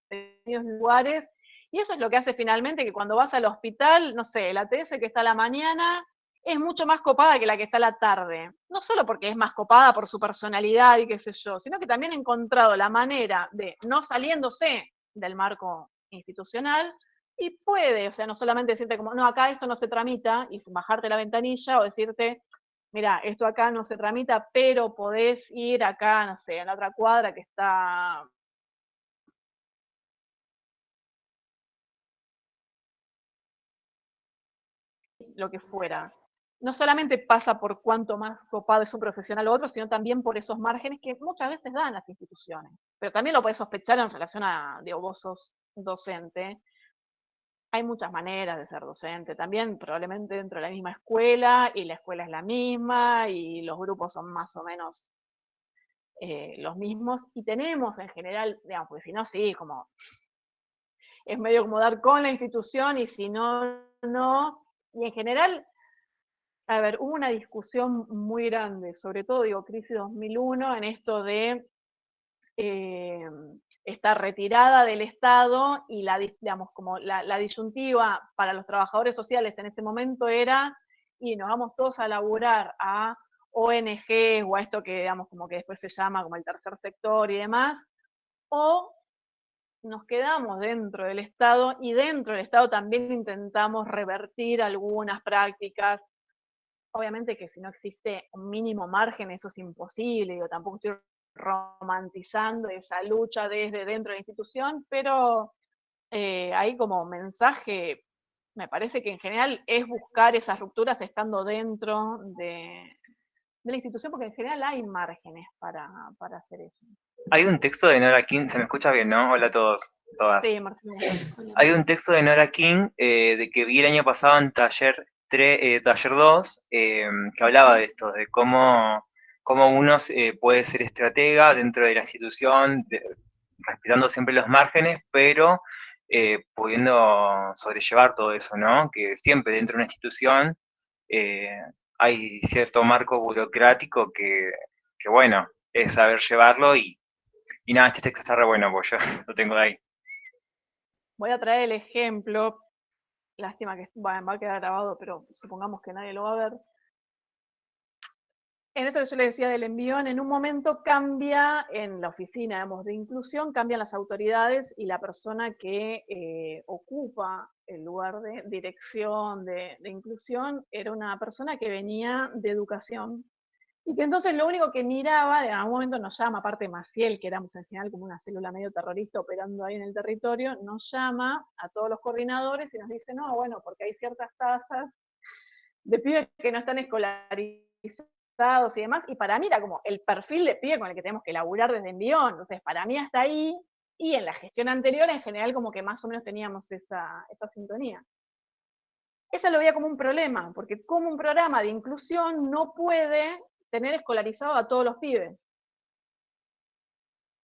pequeños lugares, y eso es lo que hace finalmente que cuando vas al hospital, no sé, la ATS que está a la mañana es mucho más copada que la que está a la tarde. No solo porque es más copada por su personalidad y qué sé yo, sino que también ha encontrado la manera de, no saliéndose del marco institucional, y puede, o sea, no solamente decirte como, no, acá esto no se tramita, y bajarte la ventanilla, o decirte, mira, esto acá no se tramita, pero podés ir acá, no sé, en la otra cuadra que está lo que fuera. No solamente pasa por cuánto más copado es un profesional o otro, sino también por esos márgenes que muchas veces dan las instituciones. Pero también lo puedes sospechar en relación a, digo, vos sos docente. Hay muchas maneras de ser docente, también probablemente dentro de la misma escuela, y la escuela es la misma, y los grupos son más o menos los mismos, y tenemos en general, digamos, porque si no, sí, como es medio como dar con la institución, y si no, no, y en general, a ver, hubo una discusión muy grande, sobre todo, digo, crisis 2001, en esto de esta retirada del Estado, y digamos, como la disyuntiva para los trabajadores sociales en este momento era, y nos vamos todos a laburar a ONGs o a esto que, digamos, como que después se llama como el tercer sector y demás, o nos quedamos dentro del Estado, y dentro del Estado también intentamos revertir algunas prácticas. Obviamente que si no existe un mínimo margen, eso es imposible, yo tampoco estoy romantizando esa lucha desde dentro de la institución, pero ahí como mensaje, me parece que en general es buscar esas rupturas estando dentro de la institución, porque en general hay márgenes para hacer eso. Hay un texto de Nora King, se me escucha bien, ¿no? Hola a todos, todas. Sí, Marcelo. Hay un texto de Nora King de que vi el año pasado en taller 2, que hablaba de esto, de cómo uno puede ser estratega dentro de la institución, respetando siempre los márgenes, pero pudiendo sobrellevar todo eso, ¿no? Que siempre dentro de una institución hay cierto marco burocrático que bueno, es saber llevarlo y nada, este texto está re bueno, pues yo lo tengo de ahí. Voy a traer el ejemplo, lástima que va a quedar grabado, pero supongamos que nadie lo va a ver. En esto que yo le decía del envión, en un momento cambia en la oficina, digamos, de inclusión, cambian las autoridades, y la persona que ocupa el lugar de dirección de inclusión era una persona que venía de educación, y que entonces lo único que miraba, en algún momento nos llama, aparte Maciel, que éramos en general como una célula medio terrorista operando ahí en el territorio, nos llama a todos los coordinadores y nos dice, no, bueno, porque hay ciertas tasas de pibes que no están escolarizados y demás, y para mí era como el perfil de pibe con el que tenemos que laburar desde envión, entonces para mí hasta ahí, y en la gestión anterior en general como que más o menos teníamos esa sintonía. Eso lo veía como un problema, porque como un programa de inclusión no puede tener escolarizado a todos los pibes.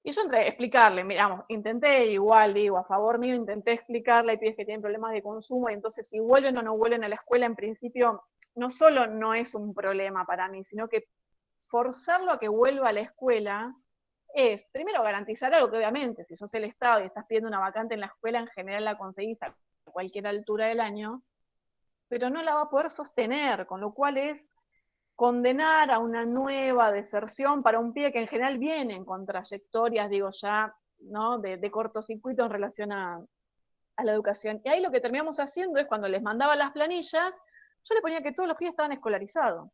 Y yo entré a explicarle, digamos, intenté igual, digo, a favor mío, intenté explicarle, hay pibes que tienen problemas de consumo, y entonces si vuelven o no vuelven a la escuela, en principio, no solo no es un problema para mí, sino que forzarlo a que vuelva a la escuela es, primero, garantizar algo que obviamente, si sos el Estado y estás pidiendo una vacante en la escuela, en general la conseguís a cualquier altura del año, pero no la va a poder sostener, con lo cual es condenar a una nueva deserción para un pibe que en general viene con trayectorias, digo ya, ¿no? de cortocircuito en relación a la educación. Y ahí lo que terminamos haciendo es, cuando les mandaba las planillas, yo le ponía que todos los pibes estaban escolarizados.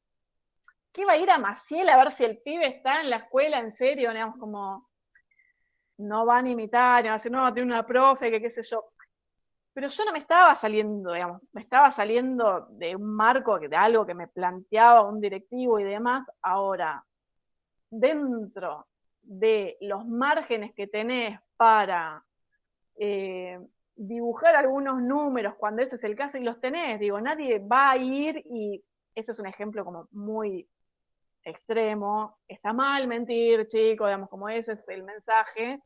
¿Qué va a ir a Maciel a ver si el pibe está en la escuela en serio? Digamos, como no van a imitar, no van a decir, no, tiene una profe, que qué sé yo. pero yo no me estaba saliendo, digamos, me estaba saliendo de un marco, de algo que me planteaba un directivo y demás. Ahora, dentro de los márgenes que tenés para dibujar algunos números, cuando ese es el caso y los tenés, digo, nadie va a ir, y ese es un ejemplo como muy extremo, está mal mentir, chicos, digamos, como ese es el mensaje,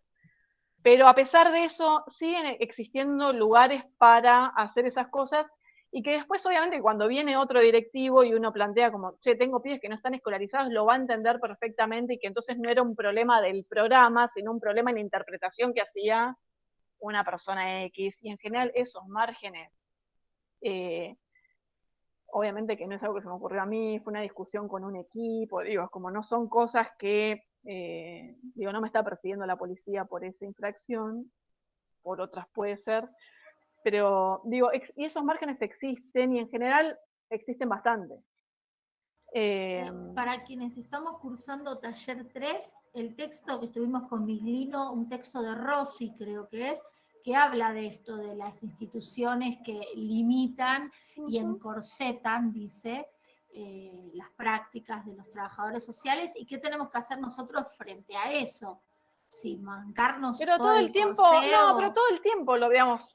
pero a pesar de eso siguen existiendo lugares para hacer esas cosas, y que después obviamente cuando viene otro directivo y uno plantea como, che, tengo pibes que no están escolarizados, lo va a entender perfectamente, y que entonces no era un problema del programa, sino un problema en la interpretación que hacía una persona X, y en general esos márgenes, obviamente que no es algo que se me ocurrió a mí, fue una discusión con un equipo, digo, es como no son cosas que, digo, no me está persiguiendo la policía por esa infracción, por otras puede ser, pero digo, y esos márgenes existen, y en general existen bastante. Para quienes estamos cursando taller 3, el texto que estuvimos con Miglino, un texto de Rossi creo que es, que habla de esto, de las instituciones que limitan y encorsetan, dice, las prácticas de los trabajadores sociales, y qué tenemos que hacer nosotros frente a eso, sin mancarnos pero todo el tiempo, corseo. no, pero todo el tiempo lo veamos.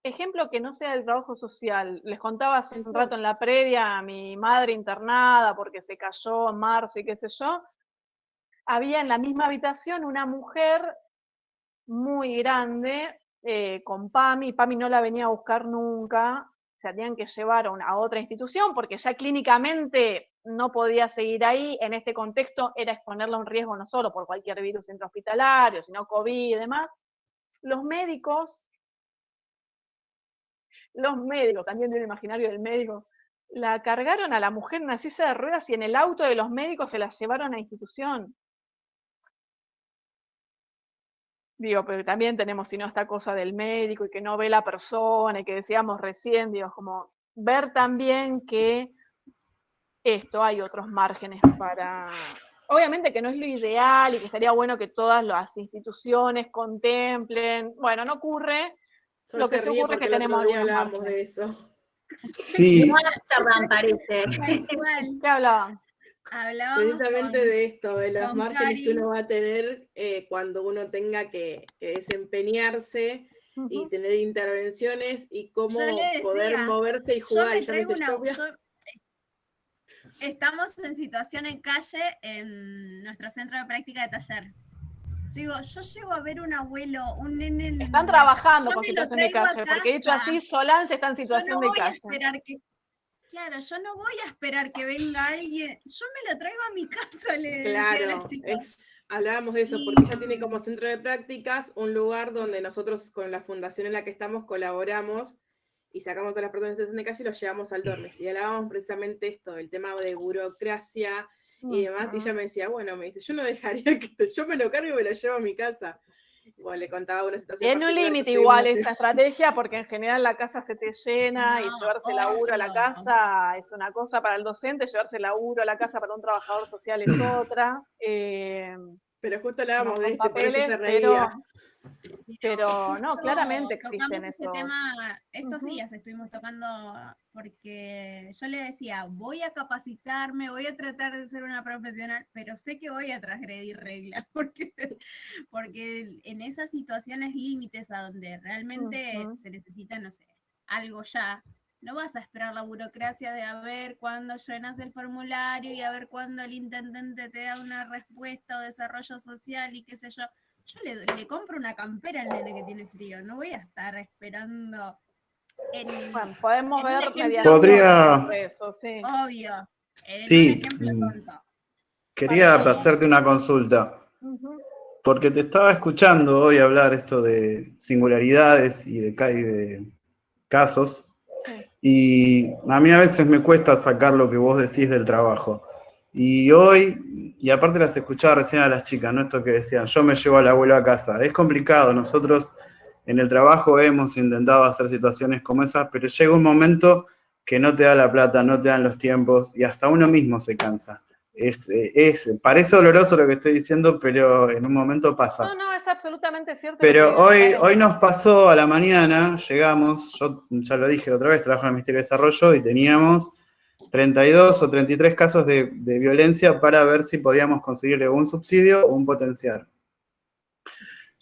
Ejemplo que no sea el trabajo social. Les contaba hace un rato en la previa a mi madre internada porque se cayó en marzo y qué sé yo. Había en la misma habitación una mujer muy grande con PAMI. PAMI no la venía a buscar nunca. Se tenían que llevar a otra institución porque ya clínicamente no podía seguir ahí. En este contexto era exponerla a un riesgo no solo por cualquier virus intrahospitalario, sino COVID y demás. Los médicos, también del imaginario del médico, la cargaron a la mujer en una silla de ruedas y en el auto de los médicos se la llevaron a la institución. Digo, pero también tenemos, si no, esta cosa del médico y que no ve la persona, y que decíamos recién, digo, como ver también que esto hay otros márgenes para... Obviamente que no es lo ideal y que estaría bueno que todas las instituciones contemplen, bueno, no ocurre, Solo lo que se ocurre es que tenemos algunos márgenes. De eso. Sí. No Amsterdam parece. ¿Qué hablaban? Precisamente de esto, de los márgenes que uno va a tener cuando uno tenga que desempeñarse y tener intervenciones, y cómo poder moverse y jugar. Estamos en situación en calle en nuestro centro de práctica de taller. Yo llego a ver un abuelo, un nene... Están trabajando con situación de calle, porque dicho así, Solans está en situación de calle. Claro, yo no voy a esperar que venga alguien, yo me lo traigo a mi casa, le decía a las chicas. Hablábamos de eso, porque ella tiene como centro de prácticas un lugar donde nosotros con la fundación en la que estamos colaboramos y sacamos a las personas de situación de calle y los llevamos al dormes. Y hablábamos precisamente esto, el tema de burocracia y demás, y ella me decía, bueno, me dice, yo no dejaría que yo me lo cargo y me lo llevo a mi casa. Igual le contaba una situación. Tiene un límite igual esa estrategia, porque en general la casa se te llena, y llevarse laburo a la casa es una cosa para el docente, llevarse laburo a la casa para un trabajador social es otra. Pero justo hablábamos de papeles, por eso se reía. Pero no, claramente existen esos. Ese tema, estos días estuvimos tocando, porque yo le decía, voy a capacitarme, voy a tratar de ser una profesional, pero sé que voy a transgredir reglas, porque en esas situaciones límites a donde realmente se necesita, no sé, algo ya, no vas a esperar la burocracia de a ver cuándo llenas el formulario y a ver cuándo el intendente te da una respuesta o desarrollo social y qué sé yo. Yo le compro una campera al nene que tiene frío, no voy a estar esperando. Bueno, podemos ver mediante eso, sí. Obvio. Sí. Quería hacerte una consulta. Porque te estaba escuchando hoy hablar esto de singularidades y de casos. Sí. Y a mí a veces me cuesta sacar lo que vos decís del trabajo. Y hoy, y aparte las escuchaba recién a las chicas, ¿no? Esto que decían, yo me llevo al abuelo a casa. Es complicado, nosotros en el trabajo hemos intentado hacer situaciones como esas, pero llega un momento que no te da la plata, no te dan los tiempos, y hasta uno mismo se cansa. parece doloroso lo que estoy diciendo, pero en un momento pasa. No, es absolutamente cierto. Pero hoy nos pasó a la mañana, llegamos, yo ya lo dije otra vez, trabajo en el Ministerio de Desarrollo y teníamos 32 o 33 casos de violencia para ver si podíamos conseguirle un subsidio o un potencial.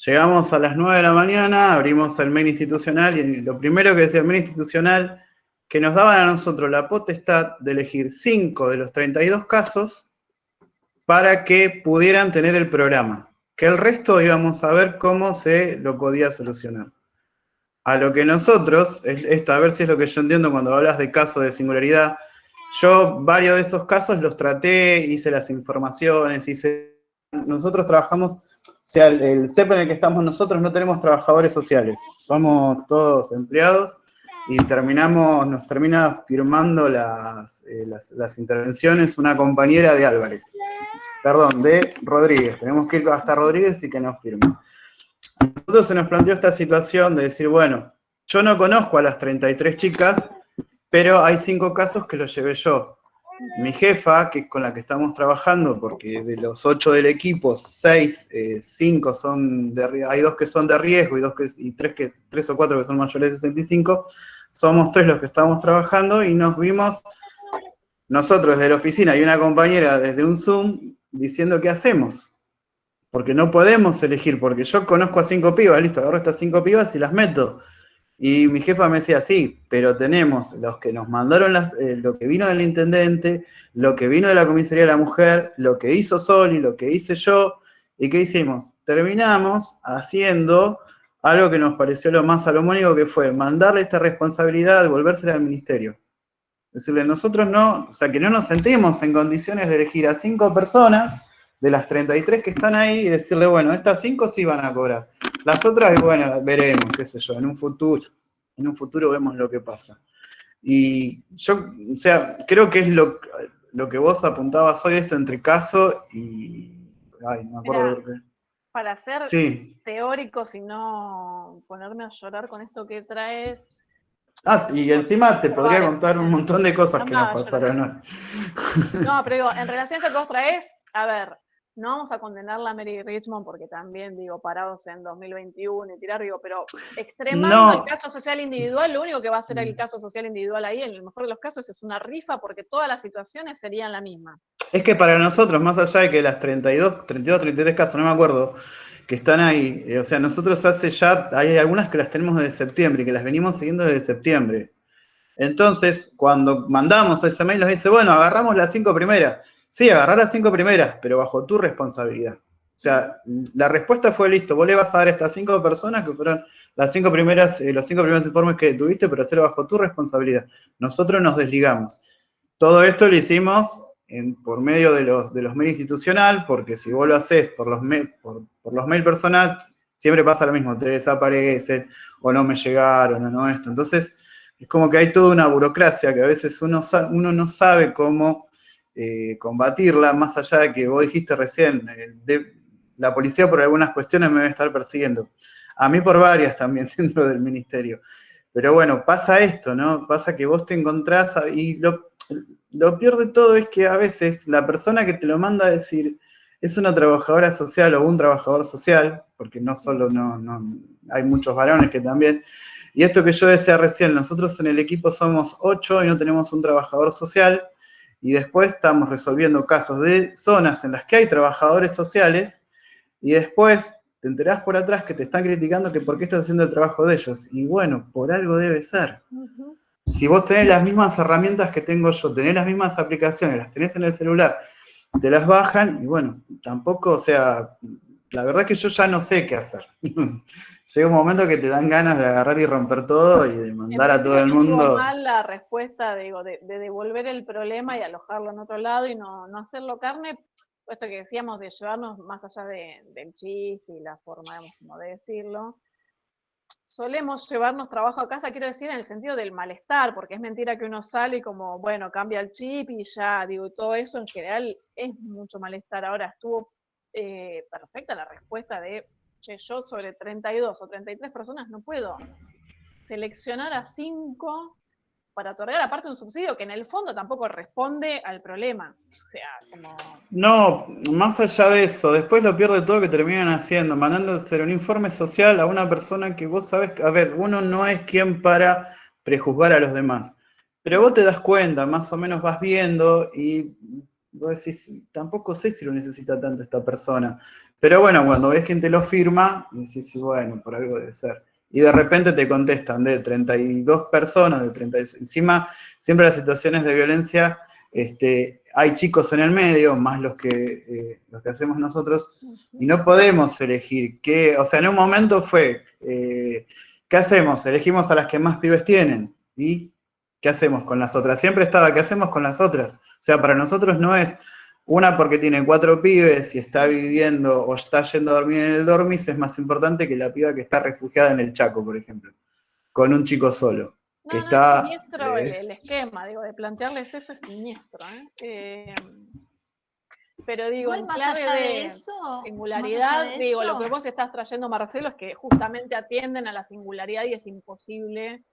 Llegamos a las 9 de la mañana, abrimos el mail institucional y lo primero que decía el mail institucional, que nos daban a nosotros la potestad de elegir 5 de los 32 casos para que pudieran tener el programa, que el resto íbamos a ver cómo se lo podía solucionar. A lo que nosotros, esto a ver si es lo que yo entiendo cuando hablas de casos de singularidad, yo varios de esos casos los traté, hice las informaciones, nosotros trabajamos, o sea, el CEP en el que estamos nosotros no tenemos trabajadores sociales, somos todos empleados y nos termina firmando las intervenciones una compañera de Álvarez, perdón, de Rodríguez, tenemos que ir hasta Rodríguez y que nos firme. A nosotros se nos planteó esta situación de decir, bueno, yo no conozco a las 33 chicas, pero hay 5 casos que los llevé yo. Mi jefa, que con la que estamos trabajando, porque de los 8 del equipo, 5 son hay 2 que son de riesgo y 3 o 4 que son mayores de 65, somos 3 los que estamos trabajando y nos vimos nosotros desde la oficina y una compañera desde un Zoom diciendo qué hacemos. Porque no podemos elegir, porque yo conozco a 5 pibas, listo, agarro estas 5 pibas y las meto. Y mi jefa me decía, sí, pero tenemos los que nos mandaron lo que vino del intendente, lo que vino de la comisaría de la mujer, lo que hizo Soli, lo que hice yo, ¿y qué hicimos? Terminamos haciendo algo que nos pareció lo más salomónico, que fue mandarle esta responsabilidad, devolvérsela al ministerio. Decirle, nosotros no, o sea, que no nos sentimos en condiciones de elegir a 5 personas de las 33 que están ahí y decirle, bueno, estas 5 sí van a cobrar. Las otras, bueno, veremos, qué sé yo, en un futuro vemos lo que pasa. Y yo, o sea, creo que es lo que vos apuntabas hoy, esto entre caso y... Ay, no me acuerdo de qué. Para ser teóricos y no ponerme a llorar con esto que traes. Y encima te podría contar un montón de cosas que nos pasaron hoy. No, pero digo, en relación a esto que vos traes, a ver, no vamos a condenar la Mary Richmond porque también, digo, parados en 2021 y tirar, digo, pero extremando el caso social individual, lo único que va a hacer el caso social individual ahí, en el mejor de los casos, es una rifa porque todas las situaciones serían la misma. Es que para nosotros, más allá de que las 32, 33 casos, no me acuerdo, que están ahí, o sea, nosotros hay algunas que las tenemos desde septiembre y que las venimos siguiendo desde septiembre. Entonces, cuando mandamos ese mail nos dice, bueno, agarramos las 5 primeras. Sí, agarrar las 5 primeras, pero bajo tu responsabilidad. O sea, la respuesta fue, listo, vos le vas a dar a estas 5 personas que fueron las 5 primeras, los 5 primeros informes que tuviste, pero hacerlo bajo tu responsabilidad. Nosotros nos desligamos. Todo esto lo hicimos por medio de los mail institucional, porque si vos lo haces por los mail personal, siempre pasa lo mismo, te desaparecen, o no me llegaron, o no esto. Entonces, es como que hay toda una burocracia que a veces uno no sabe cómo combatirla, más allá de que vos dijiste recién, la policía por algunas cuestiones me debe estar persiguiendo. A mí por varias también dentro del ministerio. Pero bueno, pasa esto, ¿no? Pasa que vos te encontrás, y lo peor de todo es que a veces la persona que te lo manda a decir es una trabajadora social o un trabajador social, porque no solo hay muchos varones que también. Y esto que yo decía recién, nosotros en el equipo somos 8 y no tenemos un trabajador social, y después estamos resolviendo casos de zonas en las que hay trabajadores sociales, y después te enterás por atrás que te están criticando que por qué estás haciendo el trabajo de ellos. Y bueno, por algo debe ser. Si vos tenés las mismas herramientas que tengo yo, tenés las mismas aplicaciones, las tenés en el celular, te las bajan, y bueno, tampoco, o sea, la verdad es que yo ya no sé qué hacer. Llega un momento que te dan ganas de agarrar y romper todo y de mandar a todo el mundo. Estuvo mal la respuesta, digo, de devolver el problema y alojarlo en otro lado y no hacerlo carne, esto que decíamos de llevarnos más allá del chiste y la forma, digamos, como de decirlo. Solemos llevarnos trabajo a casa, quiero decir, en el sentido del malestar, porque es mentira que uno sale y como, bueno, cambia el chip y ya, digo, todo eso en general es mucho malestar. Ahora estuvo perfecta la respuesta de, che, yo sobre 32 o 33 personas no puedo seleccionar a 5 para otorgar aparte un subsidio que en el fondo tampoco responde al problema. O sea, como... No, más allá de eso, después lo peor de todo que terminan haciendo, mandando hacer un informe social a una persona que vos sabés, a ver, uno no es quien para prejuzgar a los demás, pero vos te das cuenta, más o menos vas viendo y vos decís, tampoco sé si lo necesita tanto esta persona, pero bueno, cuando ves quién te lo firma, decís, sí, bueno, por algo debe ser. Y de repente te contestan de 32 personas, de 36, encima siempre las situaciones de violencia, hay chicos en el medio, más los que hacemos nosotros, y no podemos elegir qué, o sea, en un momento fue, ¿qué hacemos? Elegimos a las que más pibes tienen, ¿y qué hacemos con las otras? Siempre estaba, ¿qué hacemos con las otras? O sea, para nosotros no es una porque tiene 4 pibes y está viviendo o está yendo a dormir en el dormis, es más importante que la piba que está refugiada en el Chaco, por ejemplo, con un chico solo. No, Que no, está, es siniestro el esquema, digo, de plantearles eso es siniestro, pero digo, Igual en más clave allá de de eso, singularidad, digo, lo que vos estás trayendo, Marcelo, es que justamente atienden a la singularidad y es imposible.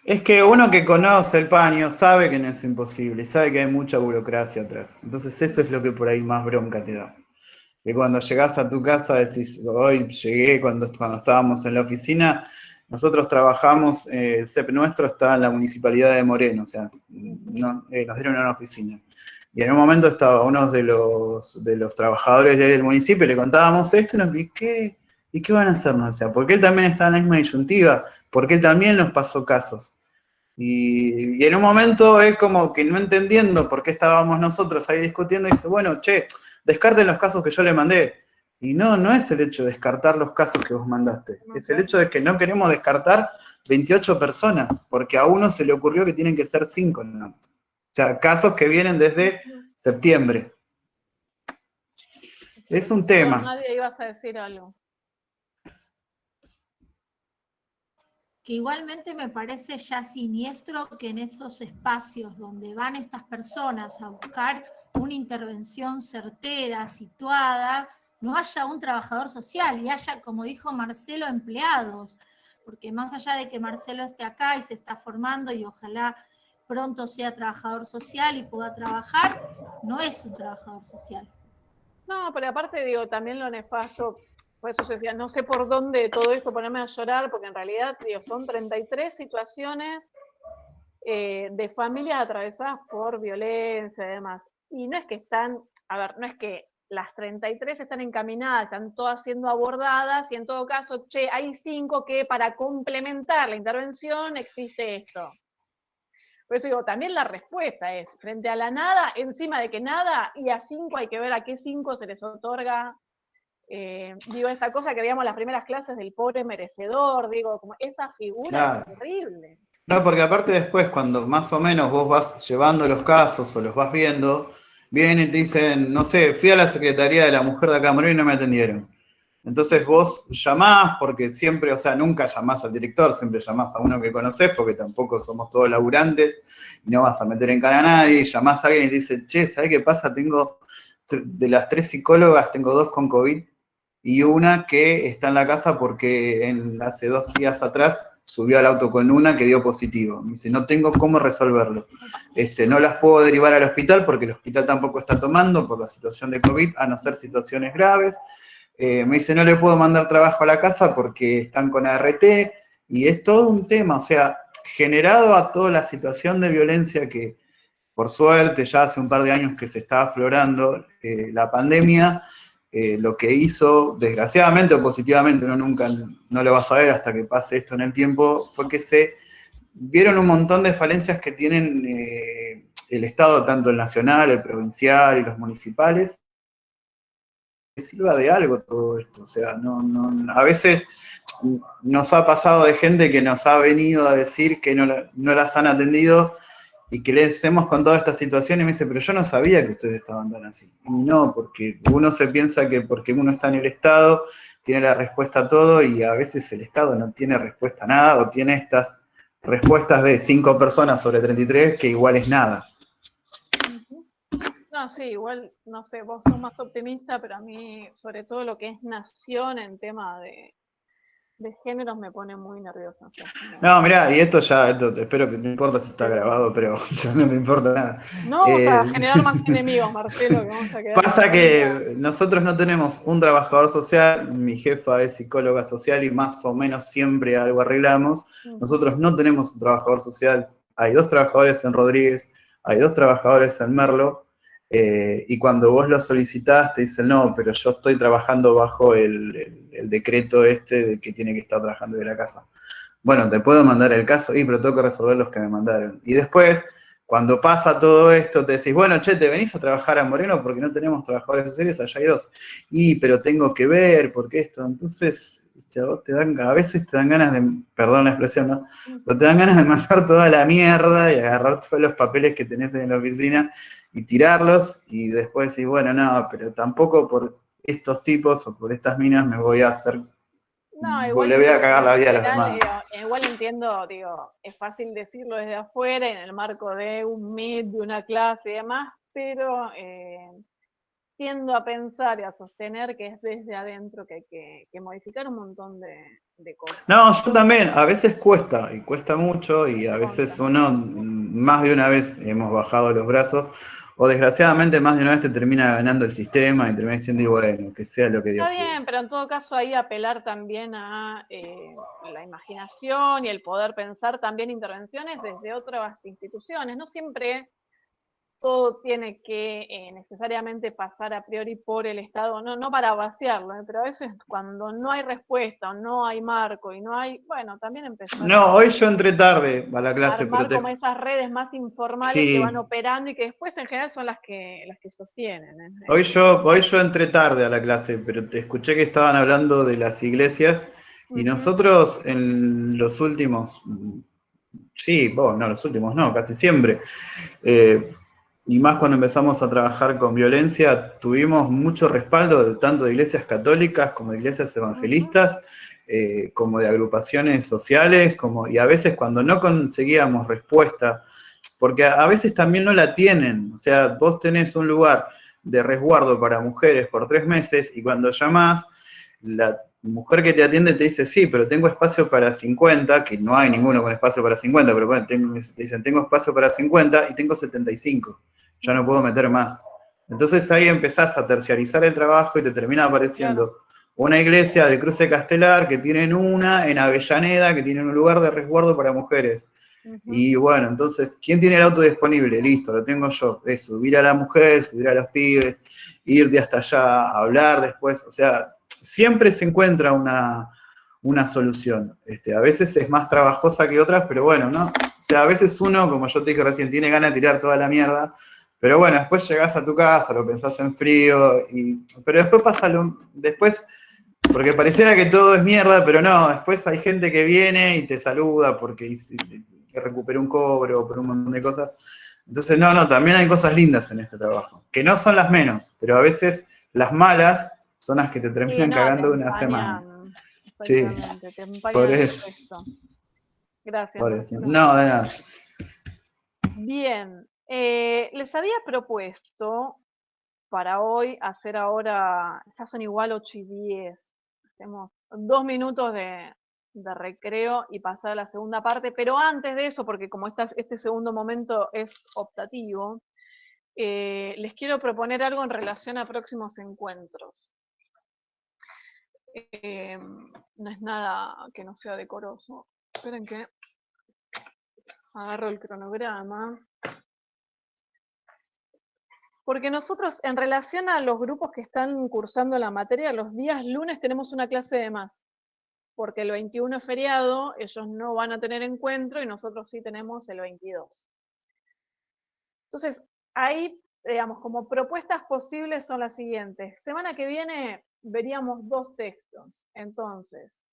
Es que uno que conoce el paño sabe que no es imposible, sabe que hay mucha burocracia atrás. Entonces eso es lo que por ahí más bronca te da. Que cuando llegás a tu casa decís, hoy llegué cuando estábamos en la oficina, nosotros trabajamos, el CEP nuestro está en la Municipalidad de Moreno, o sea, nos dieron una oficina. Y en un momento estaba uno de los trabajadores del municipio, y le contábamos esto, y nos dije, ¿y qué van a hacernos? O sea, porque él también está en la misma disyuntiva, porque él también nos pasó casos. Y en un momento es como que no entendiendo por qué estábamos nosotros ahí discutiendo, dice, bueno, che, descarten los casos que yo le mandé. Y no es el hecho de descartar los casos que vos mandaste, es el hecho de que no queremos descartar 28 personas, porque a uno se le ocurrió que tienen que ser 5 nada más. O sea, casos que vienen desde septiembre. Es un tema. Nadie ibas a decir algo. Que igualmente me parece ya siniestro que en esos espacios donde van estas personas a buscar una intervención certera, situada, no haya un trabajador social y haya, como dijo Marcelo, empleados, porque más allá de que Marcelo esté acá y se está formando y ojalá pronto sea trabajador social y pueda trabajar, no es un trabajador social. No, pero aparte digo, también lo nefasto, por eso yo decía, no sé por dónde todo esto ponerme a llorar, porque en realidad, digo, son 33 situaciones de familias atravesadas por violencia y demás. Y no es que están, a ver, no es que las 33 están encaminadas, están todas siendo abordadas, y en todo caso, che, hay 5 que para complementar la intervención existe esto. Por eso digo, también la respuesta es, frente a la nada, encima de que nada, y a 5 hay que ver a qué 5 se les otorga. Digo, esta cosa que veíamos en las primeras clases del pobre merecedor, digo, como esa figura Claro. es terrible. No, porque aparte después, cuando más o menos vos vas llevando los casos o los vas viendo, vienen y te dicen, no sé, fui a la Secretaría de la Mujer de acá Moreno y no me atendieron. Entonces vos llamás, porque siempre, o sea, nunca llamás al director, siempre llamás a uno que conocés, porque tampoco somos todos laburantes, y no vas a meter en cara a nadie, llamás a alguien y te dice, che, ¿sabés qué pasa? Tengo, de las 3 psicólogas, tengo 2 con COVID, y una que está en la casa porque hace 2 días atrás subió al auto con una que dio positivo. Me dice, no tengo cómo resolverlo. No las puedo derivar al hospital porque el hospital tampoco está tomando por la situación de COVID, a no ser situaciones graves. Me dice, no le puedo mandar trabajo a la casa porque están con ART, y es todo un tema, o sea, generado a toda la situación de violencia que, por suerte, ya hace un par de años que se está aflorando, la pandemia, lo que hizo, desgraciadamente o positivamente, uno nunca no lo va a saber hasta que pase esto en el tiempo, fue que se vieron un montón de falencias que tienen el Estado, tanto el nacional, el provincial y los municipales. Que sirva de algo todo esto, o sea, a veces nos ha pasado de gente que nos ha venido a decir que no las han atendido y que les hemos contado esta situación y me dice, pero yo no sabía que ustedes estaban tan así. Y no, porque uno se piensa que porque uno está en el Estado tiene la respuesta a todo, y a veces el Estado no tiene respuesta a nada, o tiene estas respuestas de 5 personas sobre 33 que igual es nada. No, sí, igual, no sé, vos sos más optimista, pero a mí, sobre todo lo que es nación en tema de géneros me pone muy nerviosa. O sea, No, mirá, y esto espero que no importa si está grabado, pero ya no me importa nada. no vamos a generar más enemigos, Marcelo, que vamos a quedar... Pasa que nosotros no tenemos un trabajador social, mi jefa es psicóloga social y más o menos siempre algo arreglamos. Nosotros no tenemos un trabajador social, hay 2 trabajadores en Rodríguez, hay 2 trabajadores en Merlo, y cuando vos lo solicitás te dicen, no, pero yo estoy trabajando bajo el decreto este de que tiene que estar trabajando de la casa. Bueno, te puedo mandar el caso, pero tengo que resolver los que me mandaron. Y después, cuando pasa todo esto, te decís, bueno, che, te venís a trabajar a Moreno porque no tenemos trabajadores sociales, allá hay 2. Pero tengo que ver, porque esto, entonces, vos a veces te dan ganas de, perdón la expresión, ¿no? Pero te dan ganas de mandar toda la mierda y agarrar todos los papeles que tenés en la oficina y tirarlos, y después decís, bueno, no, pero tampoco por estos tipos o por estas minas me voy a hacer... No, igual le voy a cagar la vida a los demás. Igual entiendo, es fácil decirlo desde afuera, en el marco de un Meet, de una clase y demás, pero tiendo a pensar y a sostener que es desde adentro que hay que modificar un montón de cosas. No, yo también, a veces cuesta, y cuesta mucho, y a veces uno, más de una vez hemos bajado los brazos, o desgraciadamente más de una vez te termina ganando el sistema y termina diciendo, y bueno, que sea lo que Dios quiera. Está bien, pero en todo caso ahí apelar también a la imaginación y el poder pensar también intervenciones desde otras instituciones. No siempre todo tiene que necesariamente pasar a priori por el Estado, no para vaciarlo, pero a veces cuando no hay respuesta o no hay marco y no hay, bueno, también empezar No, hoy yo entré tarde a la clase, armar pero como esas redes más informales que van operando y que después en general son las que sostienen. Hoy yo entré tarde a la clase, pero te escuché que estaban hablando de las iglesias y nosotros en los últimos, los últimos no, casi siempre, y más cuando empezamos a trabajar con violencia, tuvimos mucho respaldo tanto de iglesias católicas como de iglesias evangelistas, como de agrupaciones sociales, y a veces cuando no conseguíamos respuesta, porque a veces también no la tienen, o sea, vos tenés un lugar de resguardo para mujeres por 3 meses y cuando llamás, la mujer que te atiende te dice, sí, pero tengo espacio para 50, que no hay ninguno con espacio para 50, pero bueno, te dicen, tengo espacio para 50 y tengo 75, ya no puedo meter más. Entonces ahí empezás a terciarizar el trabajo y te termina apareciendo una iglesia del Cruce Castelar que tienen una en Avellaneda, que tienen un lugar de resguardo para mujeres. Y bueno, entonces, ¿quién tiene el auto disponible? Listo, lo tengo yo. Es subir a la mujer, subir a los pibes, irte hasta allá, hablar después. O sea, siempre se encuentra una solución. A veces es más trabajosa que otras, pero bueno, ¿no? O sea, a veces uno, como yo te dije recién, tiene ganas de tirar toda la mierda, pero bueno, después llegás a tu casa, lo pensás en frío, pero después pasa después, porque pareciera que todo es mierda, pero no, después hay gente que viene y te saluda porque que recuperó un cobro, por un montón de cosas. Entonces, no, también hay cosas lindas en este trabajo, que no son las menos, pero a veces las malas son las que te terminan cagando una semana. Sí, por eso. Gracias. Por eso. No, de nada. Bien, les había propuesto para hoy hacer ahora, ya son igual 8:10, hacemos 2 minutos de recreo y pasar a la segunda parte, pero antes de eso, porque como este segundo momento es optativo, les quiero proponer algo en relación a próximos encuentros. No es nada que no sea decoroso. Esperen que agarro el cronograma. Porque nosotros, en relación a los grupos que están cursando la materia, los días lunes tenemos una clase de más. Porque el 21 es feriado, ellos no van a tener encuentro y nosotros sí tenemos el 22. Entonces, ahí, digamos, como propuestas posibles son las siguientes. Semana que viene veríamos 2 textos. Entonces,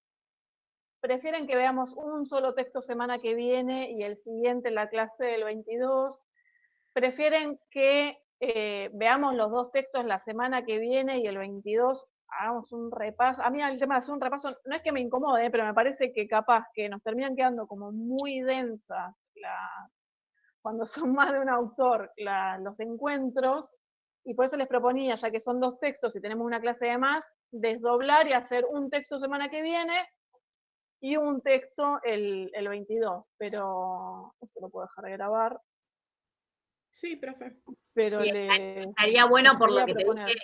¿prefieren que veamos un solo texto semana que viene y el siguiente en la clase del 22? ¿Prefieren que veamos los 2 textos la semana que viene y el 22 hagamos un repaso? A mí el tema de hacer un repaso no es que me incomode, pero me parece que capaz que nos terminan quedando como muy densas cuando son más de un autor los encuentros, y por eso les proponía, ya que son 2 textos y tenemos una clase de más, desdoblar y hacer un texto semana que viene, y un texto el 22, pero esto lo puedo dejar de grabar. Sí, profe. Pero estaría bueno por lo que te dije